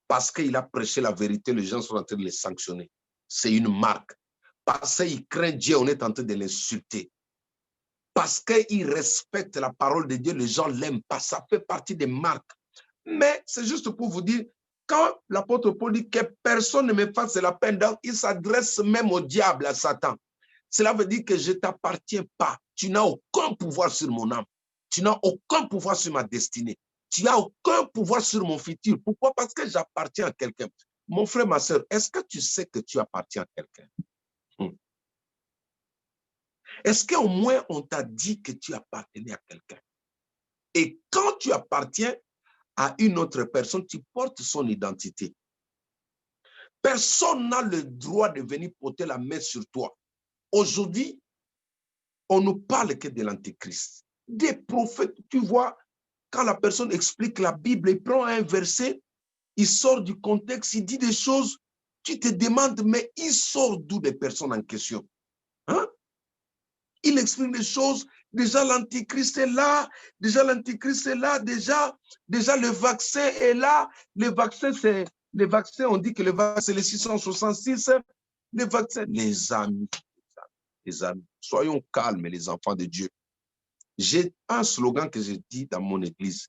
Parce qu'il a prêché la vérité, les gens sont en train de les sanctionner. C'est une marque. Parce qu'il craint Dieu, on est en train de l'insulter. Parce qu'il respecte la parole de Dieu, les gens ne l'aiment pas. Ça fait partie des marques. Mais c'est juste pour vous dire, quand l'apôtre Paul dit que personne ne me fasse la peine, donc il s'adresse même au diable, à Satan. Cela veut dire que je ne t'appartiens pas. Tu n'as aucun pouvoir sur mon âme. Tu n'as aucun pouvoir sur ma destinée. Tu n'as aucun pouvoir sur mon futur. Pourquoi? Parce que j'appartiens à quelqu'un. Mon frère, ma soeur, est-ce que tu sais que tu appartiens à quelqu'un? Est-ce qu'au moins on t'a dit que tu appartenais à quelqu'un? Et quand tu appartiens à une autre personne, tu portes son identité. Personne n'a le droit de venir porter la main sur toi. Aujourd'hui, on ne parle que de l'antéchrist. Des prophètes, tu vois, quand la personne explique la Bible, il prend un verset, il sort du contexte, il dit des choses, tu te demandes, mais il sort d'où des personnes en question? Hein? Il exprime des choses, déjà l'antéchrist est là, déjà l'antéchrist est là, déjà le vaccin est là. Le vaccin, on dit que le vaccin, c'est les 666. Les vaccins, les amis, soyons calmes, les enfants de Dieu. J'ai un slogan que je dis dans mon église.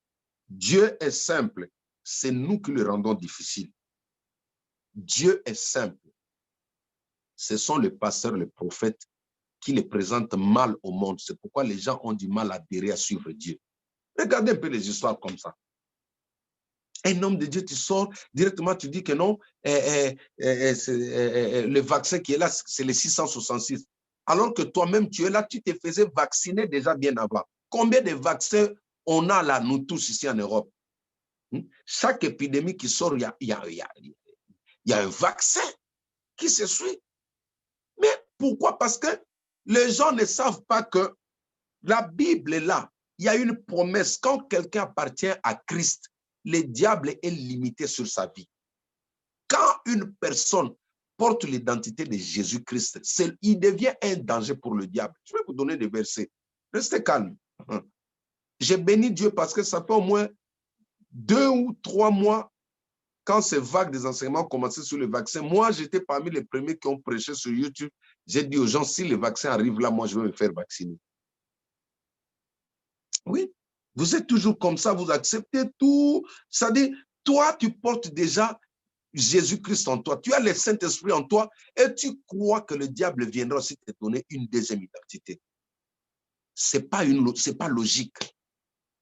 Dieu est simple, c'est nous qui le rendons difficile. Dieu est simple. Ce sont les pasteurs, les prophètes qui les présentent mal au monde. C'est pourquoi les gens ont du mal à adhérer à suivre Dieu. Regardez un peu les histoires comme ça. Un homme de Dieu, tu sors, directement tu dis que non, le vaccin qui est là, c'est les 666. Alors que toi-même, tu es là, tu te faisais vacciner déjà bien avant. Combien de vaccins on a là, nous tous ici en Europe? Chaque épidémie qui sort, il y a un vaccin qui se suit. Mais pourquoi? Parce que les gens ne savent pas que la Bible est là. Il y a une promesse. Quand quelqu'un appartient à Christ, le diable est limité sur sa vie. Quand une personne porte l'identité de Jésus-Christ, il devient un danger pour le diable. Je vais vous donner des versets. Restez calme. J'ai béni Dieu parce que ça fait au moins 2 ou 3 mois, quand ces vagues des enseignements commençaient sur le vaccin, moi, j'étais parmi les premiers qui ont prêché sur YouTube. J'ai dit aux gens, si le vaccin arrive là, moi, je vais me faire vacciner. Oui, vous êtes toujours comme ça, vous acceptez tout. C'est-à-dire, toi, tu portes déjà Jésus-Christ en toi. Tu as le Saint-Esprit en toi et tu crois que le diable viendra aussi te donner une deuxième identité. Ce n'est pas logique,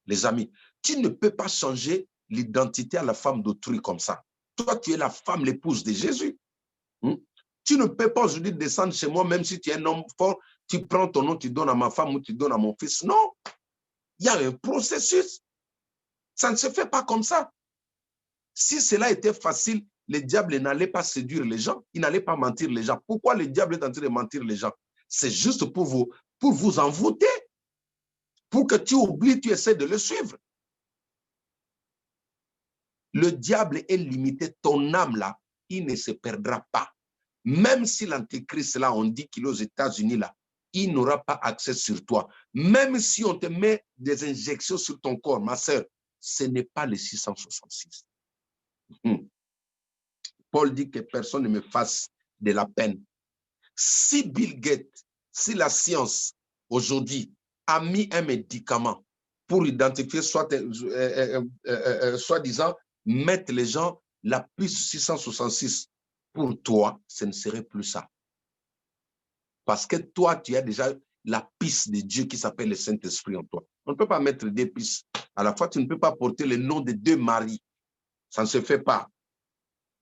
les amis. Tu ne peux pas changer l'identité à la femme d'autrui comme ça. Toi, tu es la femme, l'épouse de Jésus. Tu ne peux pas aujourd'hui descendre chez moi, même si tu es un homme fort, tu prends ton nom, tu donnes à ma femme ou tu donnes à mon fils. Non, il y a un processus. Ça ne se fait pas comme ça. Si cela était facile, le diable n'allait pas séduire les gens, il n'allait pas mentir les gens. Pourquoi le diable est en train de mentir les gens? C'est juste pour vous envoûter, pour que tu oublies, tu essaies de le suivre. Le diable est limité, ton âme là, il ne se perdra pas. Même si l'antéchrist là, on dit qu'il est aux États-Unis là, il n'aura pas accès sur toi. Même si on te met des injections sur ton corps, ma sœur, ce n'est pas le 666. Paul dit que personne ne me fasse de la peine. Si Bill Gates, si la science aujourd'hui a mis un médicament pour identifier soi-disant mettre les gens la puce 666, pour toi, ce ne serait plus ça. Parce que toi, tu as déjà la piste de Dieu qui s'appelle le Saint-Esprit en toi. On ne peut pas mettre deux pistes. À la fois, tu ne peux pas porter le nom de deux maris. Ça ne se fait pas.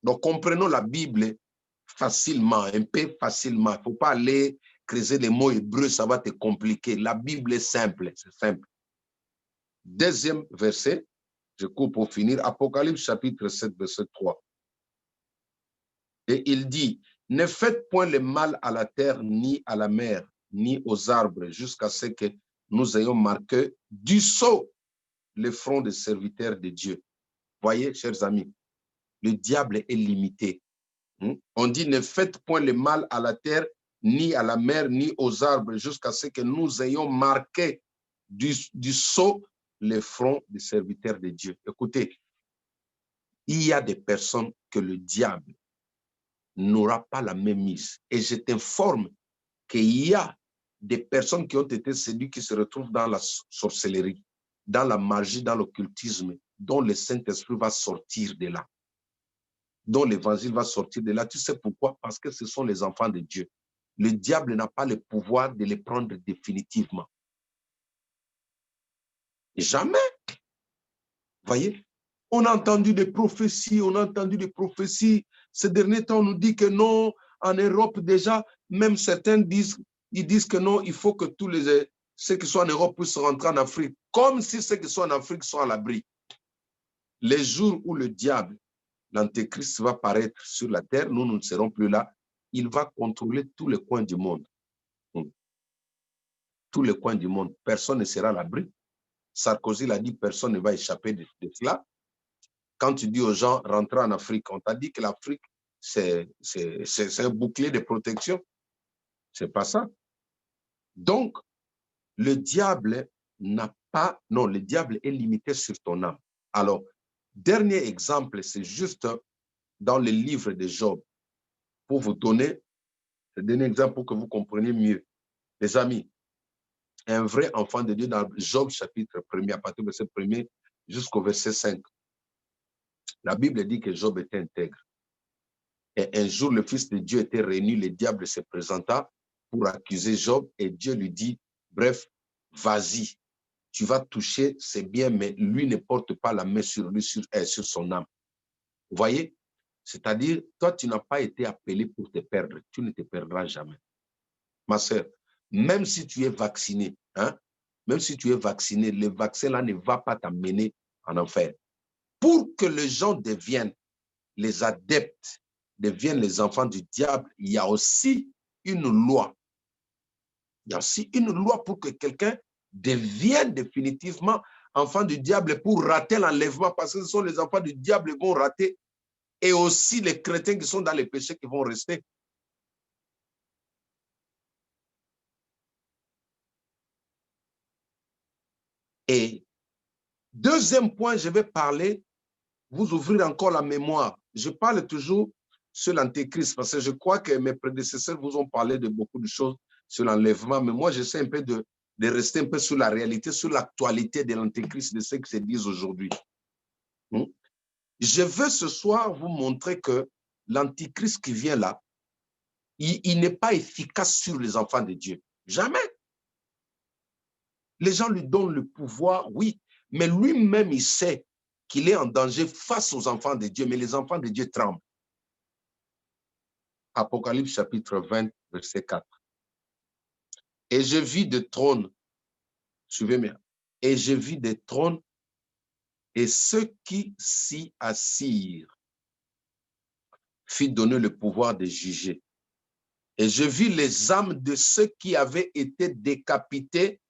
Donc, comprenons la Bible facilement, un peu facilement. Il ne faut pas aller creuser les mots hébreux, ça va te compliquer. La Bible est simple, c'est simple. Deuxième verset, je coupe pour finir, Apocalypse chapitre 7, verset 3. Et il dit, ne faites point le mal à la terre, ni à la mer, ni aux arbres, jusqu'à ce que nous ayons marqué du sceau le front des serviteurs de Dieu. Voyez, chers amis, le diable est limité. On dit, ne faites point le mal à la terre, ni à la mer, ni aux arbres, jusqu'à ce que nous ayons marqué du sceau le front des serviteurs de Dieu. Écoutez, il y a des personnes que le diable n'aura pas la même mise. Et je t'informe qu'il y a des personnes qui ont été séduites qui se retrouvent dans la sorcellerie, dans la magie, dans l'occultisme, dont le Saint-Esprit va sortir de là, dont l'évangile va sortir de là. Tu sais pourquoi? Parce que ce sont les enfants de Dieu. Le diable n'a pas le pouvoir de les prendre définitivement. Jamais. Voyez? On a entendu des prophéties, Ces derniers temps, on nous dit que non, en Europe déjà, même certains disent que non, il faut que tous ceux qui sont en Europe puissent rentrer en Afrique, comme si ceux qui sont en Afrique sont à l'abri. Les jours où le diable, l'antéchrist, va paraître sur la terre, nous ne serons plus là. Il va contrôler tous les coins du monde. Tous les coins du monde. Personne ne sera à l'abri. Sarkozy l'a dit, personne ne va échapper de cela. Quand tu dis aux gens, rentrez en Afrique, on t'a dit que l'Afrique, c'est un bouclier de protection. C'est pas ça. Donc, le diable le diable est limité sur ton âme. Alors, dernier exemple, c'est juste dans le livre de Job, pour vous donner un exemple pour que vous compreniez mieux. Les amis, un vrai enfant de Dieu dans Job chapitre 1er, à partir du verset 1er jusqu'au verset 5. La Bible dit que Job était intègre. Et un jour, le Fils de Dieu était réuni, le diable se présenta pour accuser Job et Dieu lui dit, bref, vas-y, tu vas toucher, c'est bien, mais lui ne porte pas la main sur lui, sur son âme. Vous voyez? C'est-à-dire, toi, tu n'as pas été appelé pour te perdre, tu ne te perdras jamais. Ma sœur, même si tu es vacciné, même si tu es vacciné, le vaccin là ne va pas t'amener en enfer. Pour que les gens deviennent les adeptes, deviennent les enfants du diable, il y a aussi une loi. Il y a aussi une loi pour que quelqu'un devienne définitivement enfant du diable pour rater l'enlèvement, parce que ce sont les enfants du diable qui vont rater, et aussi les chrétiens qui sont dans les péchés qui vont rester. Et deuxième point, je vais parler, vous ouvrir encore la mémoire. Je parle toujours sur l'antéchrist, parce que je crois que mes prédécesseurs vous ont parlé de beaucoup de choses sur l'enlèvement, mais moi, j'essaie un peu de rester un peu sur la réalité, sur l'actualité de l'antéchrist, de ce qui se dit aujourd'hui. Je veux ce soir vous montrer que l'antéchrist qui vient là, il n'est pas efficace sur les enfants de Dieu. Jamais. Les gens lui donnent le pouvoir, oui, mais lui-même, il sait qu'il est en danger face aux enfants de Dieu, mais les enfants de Dieu tremblent. Apocalypse chapitre 20, verset 4. Et je vis des trônes, suivez bien, et je vis des trônes et ceux qui s'y assirent fit donner le pouvoir de juger. Et je vis les âmes de ceux qui avaient été décapités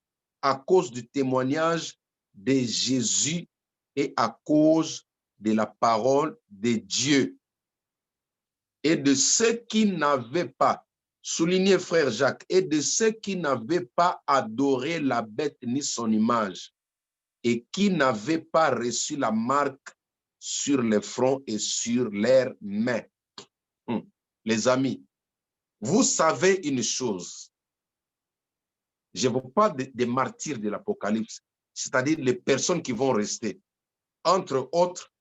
à cause du témoignage de Jésus et à cause de la parole de Dieu. Et de ceux qui n'avaient pas, soulignez frère Jacques, et de ceux qui n'avaient pas adoré la bête ni son image, et qui n'avaient pas reçu la marque sur le front et sur leurs mains. Les amis, vous savez une chose, je ne veux pas des martyrs de l'Apocalypse, c'est-à-dire les personnes qui vont rester. Entre autres,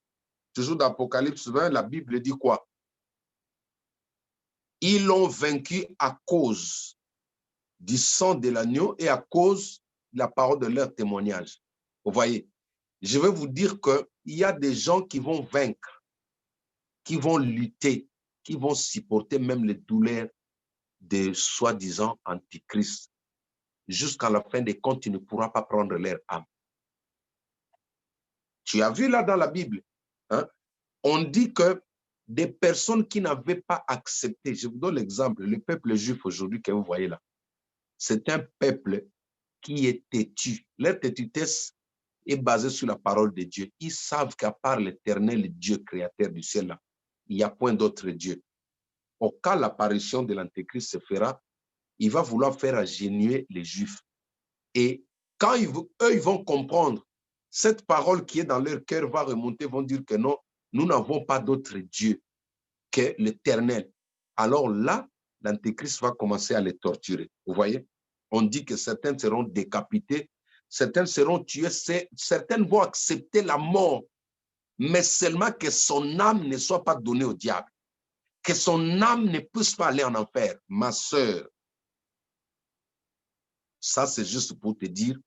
toujours dans l'Apocalypse 20, la Bible dit quoi? Ils l'ont vaincu à cause du sang de l'agneau et à cause de la parole de leur témoignage. Vous voyez, je vais vous dire qu'il y a des gens qui vont vaincre, qui vont lutter, qui vont supporter même les douleurs des soi-disant antichrists. Jusqu'à la fin des comptes, tu ne pourras pas prendre leur âme. Tu as vu là dans la Bible, hein, on dit que des personnes qui n'avaient pas accepté, je vous donne l'exemple, le peuple juif aujourd'hui que vous voyez là, c'est un peuple qui est têtu. Leur têtutesse est basée sur la parole de Dieu. Ils savent qu'à part l'éternel Dieu créateur du ciel, là, il n'y a point d'autre Dieu. Au cas l'apparition de l'Antéchrist se fera, il va vouloir faire agenouiller les Juifs. Et quand eux, ils vont comprendre, cette parole qui est dans leur cœur va remonter, vont dire que non, nous n'avons pas d'autre Dieu que l'Éternel. Alors là, l'Antéchrist va commencer à les torturer. Vous voyez? On dit que certains seront décapités, certains seront tués, certains vont accepter la mort, mais seulement que son âme ne soit pas donnée au diable, que son âme ne puisse pas aller en enfer. Ma sœur, ça c'est juste pour te dire,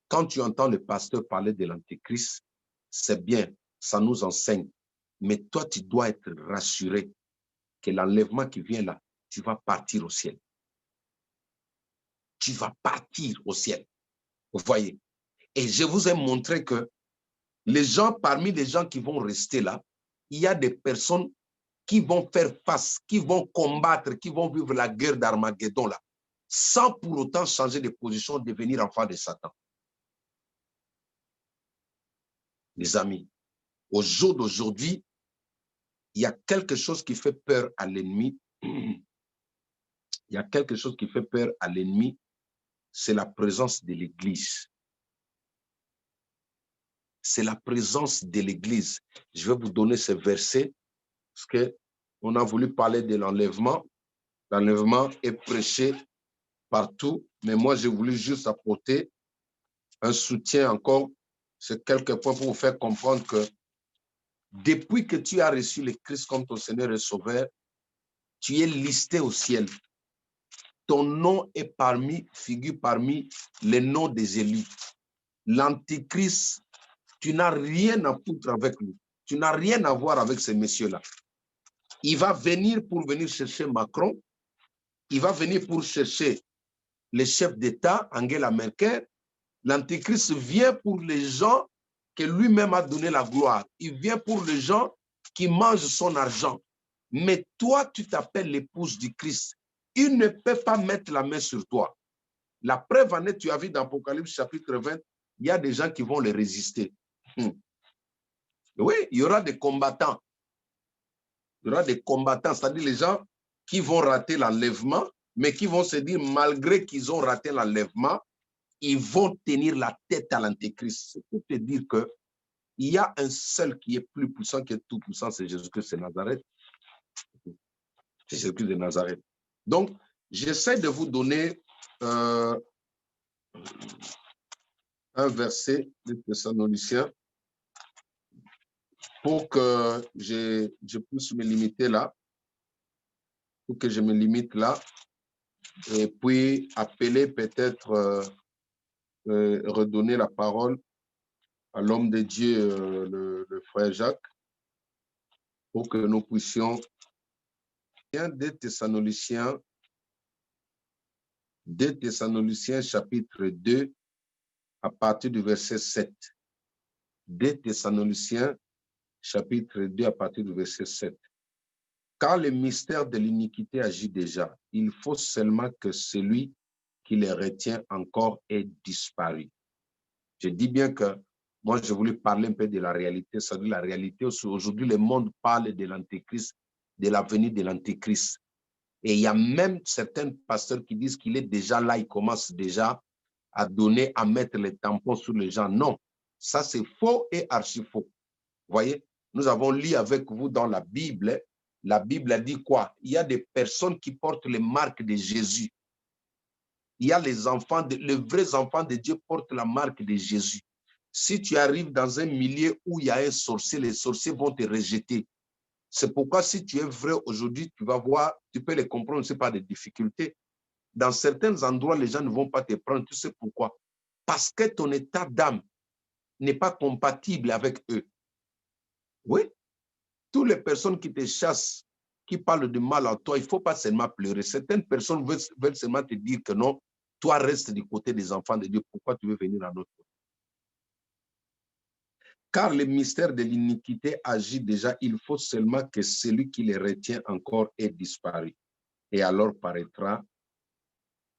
quand tu entends le pasteur parler de l'Antéchrist, c'est bien, ça nous enseigne, mais toi tu dois être rassuré que l'enlèvement qui vient là, tu vas partir au ciel. Tu vas partir au ciel. Vous voyez? Et je vous ai montré que les gens, parmi les gens qui vont rester là, il y a des personnes qui vont faire face, qui vont combattre, qui vont vivre la guerre d'Armageddon là, sans pour autant changer de position, devenir enfant de Satan. Les amis, au jour d'aujourd'hui, il y a quelque chose qui fait peur à l'ennemi. Il y a quelque chose qui fait peur à l'ennemi, c'est la présence de l'Église. C'est la présence de l'Église. Je vais vous donner ce verset parce qu'on a voulu parler de l'enlèvement. L'enlèvement est prêché partout, mais moi, j'ai voulu juste apporter un soutien encore sur quelques points pour vous faire comprendre que depuis que tu as reçu le Christ comme ton Seigneur et Sauveur, tu es listé au ciel. Ton nom est figure parmi les noms des élus. L'Antichrist, tu n'as rien à foutre avec lui. Tu n'as rien à voir avec ces messieurs-là. Il va venir pour venir chercher Macron. Il va venir pour chercher le chef d'État, Angela Merkel. L'Antéchrist vient pour les gens que lui-même a donné la gloire. Il vient pour les gens qui mangent son argent. Mais toi, tu t'appelles l'épouse du Christ. Il ne peut pas mettre la main sur toi. La preuve en est, tu as vu dans Apocalypse chapitre 20, il y a des gens qui vont les résister. Oui, il y aura des combattants. Il y aura des combattants, c'est-à-dire les gens qui vont rater l'enlèvement, mais qui vont se dire, malgré qu'ils ont raté l'enlèvement, ils vont tenir la tête à l'Antéchrist. C'est pour te dire qu'il y a un seul qui est plus puissant que tout puissant, c'est Jésus-Christ de Nazareth. C'est Jésus-Christ de Nazareth. Donc, j'essaie de vous donner un verset de Thessaloniciens pour que je puisse me limiter là, pour que je me limite là, et puis appeler peut-être, redonner la parole à l'homme de Dieu, le frère Jacques, pour que nous puissions 2 Thessaloniciens chapitre 2 à partir du verset 7. 2 Thessaloniciens chapitre 2 à partir du verset 7. Car le mystère de l'iniquité agit déjà. Il faut seulement que celui qui les retient encore ait disparu. Je dis bien que moi, je voulais parler un peu de la réalité. C'est-à-dire la réalité, aujourd'hui, le monde parle de l'Antéchrist, de l'avenir de l'Antéchrist. Et il y a même certains pasteurs qui disent qu'il est déjà là, il commence déjà à donner, à mettre les tampons sur les gens. Non, ça c'est faux et archi faux. Vous voyez, nous avons lu avec vous dans la Bible a dit quoi? Il y a des personnes qui portent les marques de Jésus. Il y a les enfants, les vrais enfants de Dieu portent la marque de Jésus. Si tu arrives dans un milieu où il y a un sorcier, les sorciers vont te rejeter. C'est pourquoi si tu es vrai aujourd'hui, tu vas voir, tu peux les comprendre, ce n'est pas des difficultés. Dans certains endroits, les gens ne vont pas te prendre. Tu sais pourquoi? Parce que ton état d'âme n'est pas compatible avec eux. Oui, toutes les personnes qui te chassent, qui parlent de mal à toi, il ne faut pas seulement pleurer. Certaines personnes veulent seulement te dire que non, toi reste du côté des enfants de Dieu. Pourquoi tu veux venir à notre côté? Car le mystère de l'iniquité agit déjà, il faut seulement que celui qui les retient encore ait disparu. Et alors paraîtra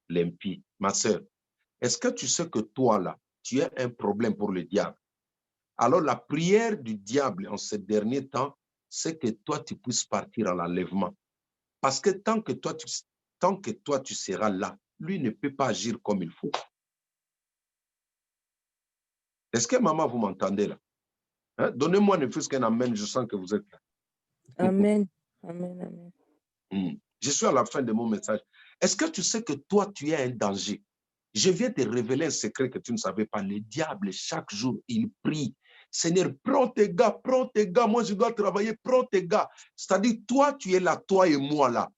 l'impie. Ma sœur, est-ce que tu sais que toi, là, tu as un problème pour le diable? Alors la prière du diable en ces derniers temps, c'est que toi, tu puisses partir à l'enlèvement. Parce que tant que toi, tu seras là, lui ne peut pas agir comme il faut. Est-ce que maman, vous m'entendez là? Hein? Donnez-moi ne fût-ce qu'un amen, je sens que vous êtes là. Amen. Amen, amen. Je suis à la fin de mon message. Est-ce que tu sais que toi, tu es un danger? Je viens te révéler un secret que tu ne savais pas. Le diable, chaque jour, il prie. Seigneur, prends tes gars, moi je dois travailler, prends tes gars. C'est-à-dire, toi, tu es là, toi et moi là.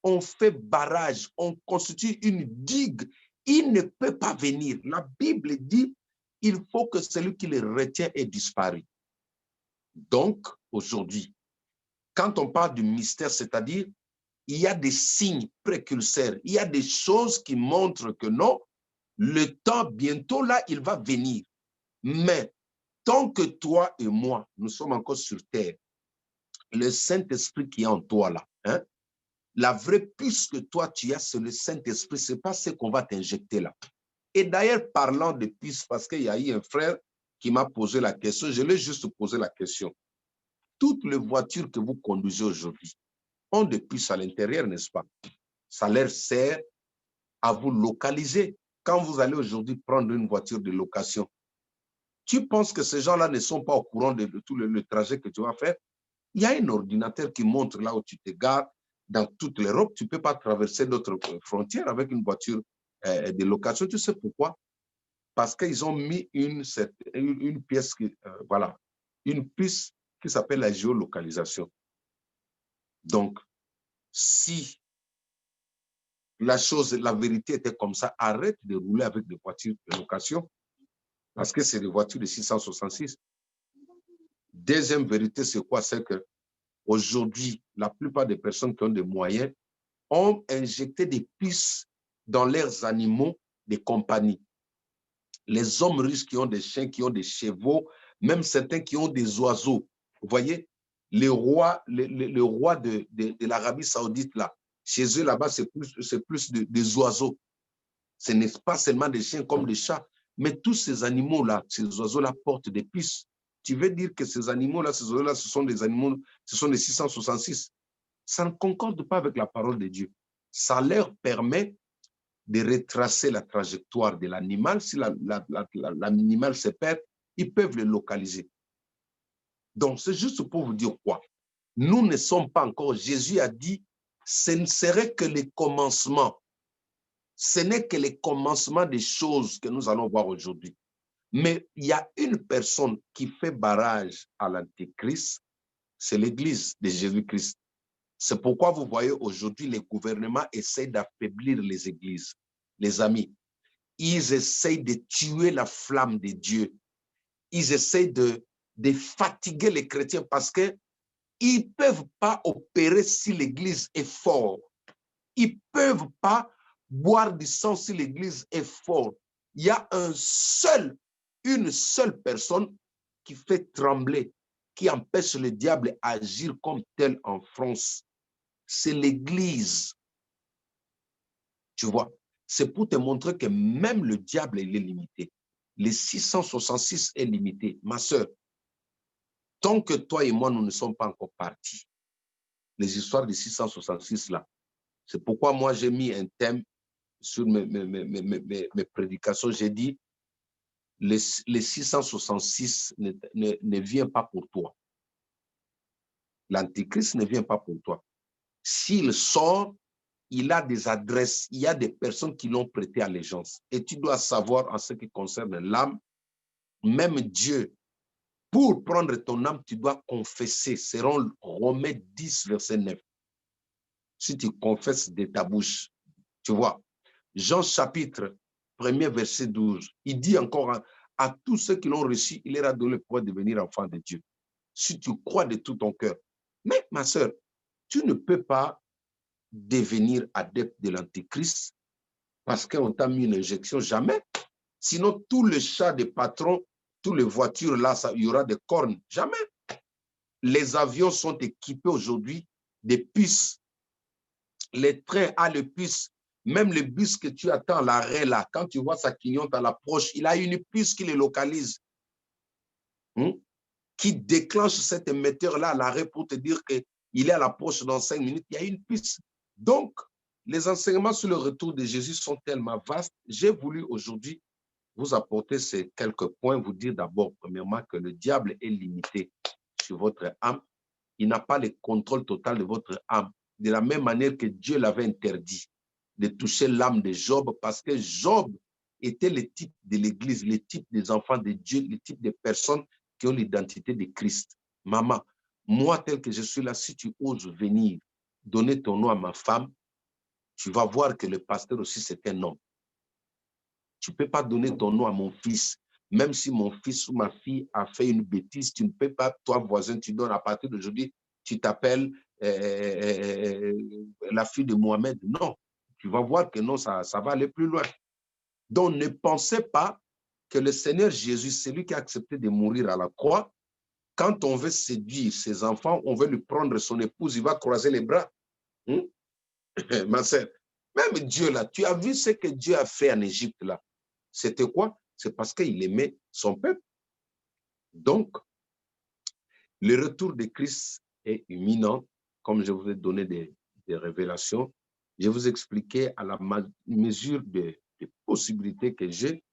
On fait barrage, on constitue une digue. Il ne peut pas venir. La Bible dit, il faut que celui qui les retient ait disparu. Donc, aujourd'hui, quand on parle du mystère, c'est-à-dire, il y a des signes précurseurs, il y a des choses qui montrent que non, le temps, bientôt là, il va venir. Mais tant que toi et moi, nous sommes encore sur terre, le Saint-Esprit qui est en toi là, hein, la vraie puce que toi tu as, c'est le Saint-Esprit, ce n'est pas ce qu'on va t'injecter là. Et d'ailleurs, parlant de puce, parce qu'il y a eu un frère qui m'a posé la question, je l'ai juste posé la question. Toutes les voitures que vous conduisez aujourd'hui ont des puces à l'intérieur, n'est-ce pas? Ça leur sert à vous localiser. Quand vous allez aujourd'hui prendre une voiture de location, tu penses que ces gens-là ne sont pas au courant de tout le trajet que tu vas faire? Il y a un ordinateur qui montre là où tu te gares. Dans toute l'Europe, tu ne peux pas traverser d'autres frontières avec une voiture de location. Tu sais pourquoi? Parce qu'ils ont mis une pièce, voilà, une puce qui s'appelle la géolocalisation. Donc, si la vérité était comme ça, arrête de rouler avec des voitures de location parce que c'est des voitures de 666. Deuxième vérité, c'est quoi? C'est que aujourd'hui, la plupart des personnes qui ont des moyens ont injecté des puces dans leurs animaux de compagnie. Les hommes riches qui ont des chiens, qui ont des chevaux, même certains qui ont des oiseaux. Vous voyez, le roi de l'Arabie Saoudite, là, chez eux, là-bas, c'est plus des oiseaux. Ce n'est pas seulement des chiens comme des chats, mais tous ces animaux-là, ces oiseaux-là portent des puces. Tu veux dire que ces animaux-là, ce sont des animaux, ce sont des 666. Ça ne concorde pas avec la parole de Dieu. Ça leur permet de retracer la trajectoire de l'animal. Si l'animal se perd, ils peuvent le localiser. Donc, c'est juste pour vous dire quoi? Nous ne sommes pas encore, Jésus a dit, ce ne serait que le commencement. Ce n'est que le commencement des choses que nous allons voir aujourd'hui. Mais il y a une personne qui fait barrage à l'Antéchrist, c'est l'Église de Jésus-Christ. C'est pourquoi vous voyez aujourd'hui, les gouvernements essayent d'affaiblir les églises. Les amis, ils essayent de tuer la flamme de Dieu. Ils essayent de fatiguer les chrétiens parce que Ils ne peuvent pas opérer si l'Église est forte. Ils ne peuvent pas boire du sang si l'Église est forte. Il y a une seule personne qui fait trembler, qui empêche le diable d'agir comme tel en France. C'est l'Église. Tu vois, c'est pour te montrer que même le diable, il est limité. Les 666 est limité. Ma soeur, tant que toi et moi, nous ne sommes pas encore partis, les histoires des 666 là, c'est pourquoi moi j'ai mis un thème sur mes prédications. J'ai dit, les 666 ne vient pas pour toi. L'Antéchrist ne vient pas pour toi. S'il sort, il a des adresses, il y a des personnes qui l'ont prêté allégeance. Et tu dois savoir, en ce qui concerne l'âme, même Dieu, pour prendre ton âme, tu dois confesser. C'est Romains 10, verset 9. Si tu confesses de ta bouche, tu vois. Jean chapitre 1er, verset 12, il dit encore à tous ceux qui l'ont reçu, il leur a donné le pouvoir de devenir enfants de Dieu. Si tu crois de tout ton cœur. Mais ma soeur, tu ne peux pas devenir adepte de l'Antéchrist parce qu'on t'a mis une injection, jamais. Sinon, tous les chats des patrons, toutes les voitures, là, il y aura des cornes, jamais. Les avions sont équipés aujourd'hui des puces. Les trains à les puces. Même le bus que tu attends à l'arrêt, là, quand tu vois ça clignote à l'approche, il a une puce qui les localise, qui déclenche cet émetteur-là à l'arrêt pour te dire qu'il est à l'approche dans 5 minutes. Il y a une puce. Donc, les enseignements sur le retour de Jésus sont tellement vastes. J'ai voulu aujourd'hui vous apporter ces quelques points, vous dire d'abord, premièrement, que le diable est limité sur votre âme. Il n'a pas le contrôle total de votre âme. De la même manière que Dieu l'avait interdit de toucher l'âme de Job, parce que Job était le type de l'Église, le type des enfants de Dieu, le type de personnes qui ont l'identité de Christ. Maman, moi tel que je suis là, si tu oses venir donner ton nom à ma femme, tu vas voir que le pasteur aussi, c'est un homme. Tu ne peux pas donner ton nom à mon fils. Même si mon fils ou ma fille a fait une bêtise, tu ne peux pas, toi, voisin, tu donnes à partir d'aujourd'hui, tu t'appelles la fille de Mohamed. Non, tu vas voir que non, ça va aller plus loin. Donc, ne pensez pas que le Seigneur Jésus, c'est lui qui a accepté de mourir à la croix. Quand on veut séduire ses enfants, on veut lui prendre son épouse, il va croiser les bras. Ma sœur, même Dieu là, tu as vu ce que Dieu a fait en Égypte là. C'était quoi? C'est parce qu'il aimait son peuple. Donc, le retour de Christ est imminent, comme je vous ai donné des révélations. Je vous expliquais à la mesure des possibilités que j'ai.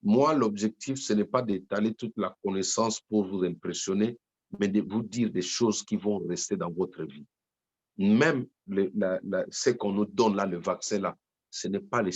Moi, l'objectif, ce n'est pas d'étaler toute la connaissance pour vous impressionner, mais de vous dire des choses qui vont rester dans votre vie. Même ce qu'on nous donne là, le vaccin là, ce n'est pas les